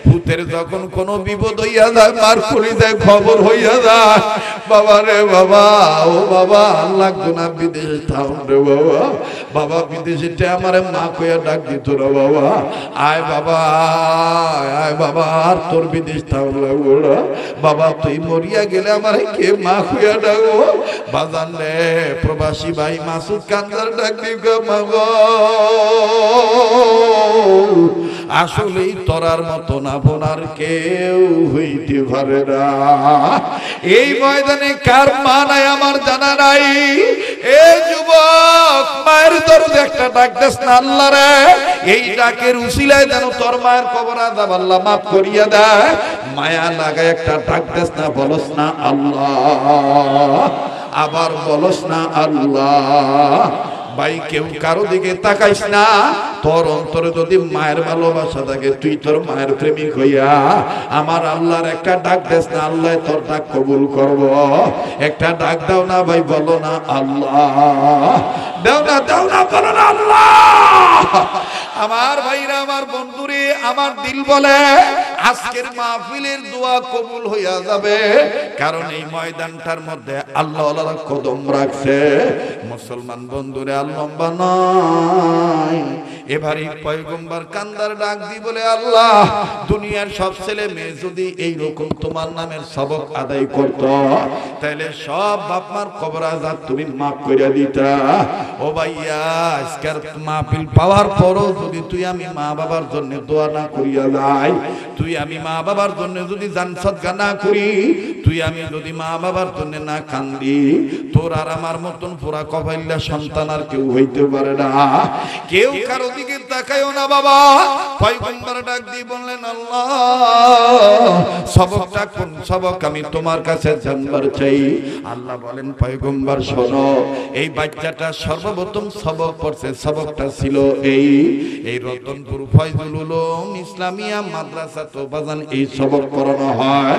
ভূতের যখন কোনো বিপদ হইয়া যায় মার কলিজায় খবর হইয়া যায় বাবা রে বাবা। ও বাবা আল্লাহ গুনা বিদেশে থাম রে বাবা, বাবা বিদেশে আমারে মা কইয়া ডাক দিত রে বাবা, আয় বাবা আয় বাবা আর তোর বিদেশ থাম লাগবো না বাবা, তুই মরিয়া গেলে আমারে কে মা কইয়া ডাকবো? বাজান রে প্রবাসী ভাই মাসুদ কান্দার ডাক দিক মা গো আসলেই তোরার মতো না বোনার কেউ হইতে পারে না। এই ময়দানে কার মা নাই আমার জানা নাই। এই যুবক মায়ের দরজে একটা ডাক দেস না আল্লাহ রে, এই ডাকের উসিলায় যেন তোর মায়ের কবর আযাব আল্লাহ মাফ করিয়া দেয়। মায়া লাগায় একটা ডাক দেস না, বলস না আল্লাহ, আবার বলস না আল্লাহ। ভাই কেউ কারো দিকে তাকাইস না, তোর অন্তরে যদি মায়ের ভালোবাসা থাকে তুই তোর মায়ের প্রেমিক হইয়া আমার আল্লাহর একটা ডাক দেস না, আল্লাহ তোর ডাক কবুল করব। একটা ডাক দাও না ভাই, বলো না আল্লাহ, দাও না বলো না আল্লাহ। আমার ভাইরা আমার বন্ধুরে আমার দিল বলে আজকের মাহফিলের দোয়া কবুল হইয়া যাবে, কারণ এই ময়দানটার মধ্যে আল্লাহ ওয়ালারা কদম রাখছে। মুসলমান বন্ধুরে লম্বা নয়, এবারে পয়গম্বর কান্দার ডাক দি বলে আল্লাহ দুনিয়ার সব ছেলে মেয়ে যদি এই রকম তোমার নামের সবক আদায় করত তাহলে সব বাপ মার কবর আযাব তুমি মাফ করে দিতা। ও ভাইয়া আজকের মাহফিল পাওয়ার পরও যদি তুই আমি মা বাবার জন্য দোয়া না করিয়া যাই, তুই আমি মা বাবার জন্য যদি জান সদকা না করি, তুই আমি যদি মা বাবার জন্য না কান্দি, তোর আর আমার মতন পুরা কপাইল্লা সন্তান আর কেউ হইতে পারে না। কেউ কারো দিকে তাকায়ও না বাবা। পয়গম্বর ডাক দিয়ে বললেন আল্লাহ সবকটা কোন সবক আমি তোমার কাছে জানবার চাই। আল্লাহ বলেন পয়গম্বর শোনো, এই বাচ্চাটা সর্বপ্রথম সবক পড়ছে, সবকটা ছিল এই রতনপুর ফয়জুল উলুম ইসলামিয়া মাদ্রাসা তো বাজান এই সবক পড়ানো হয়।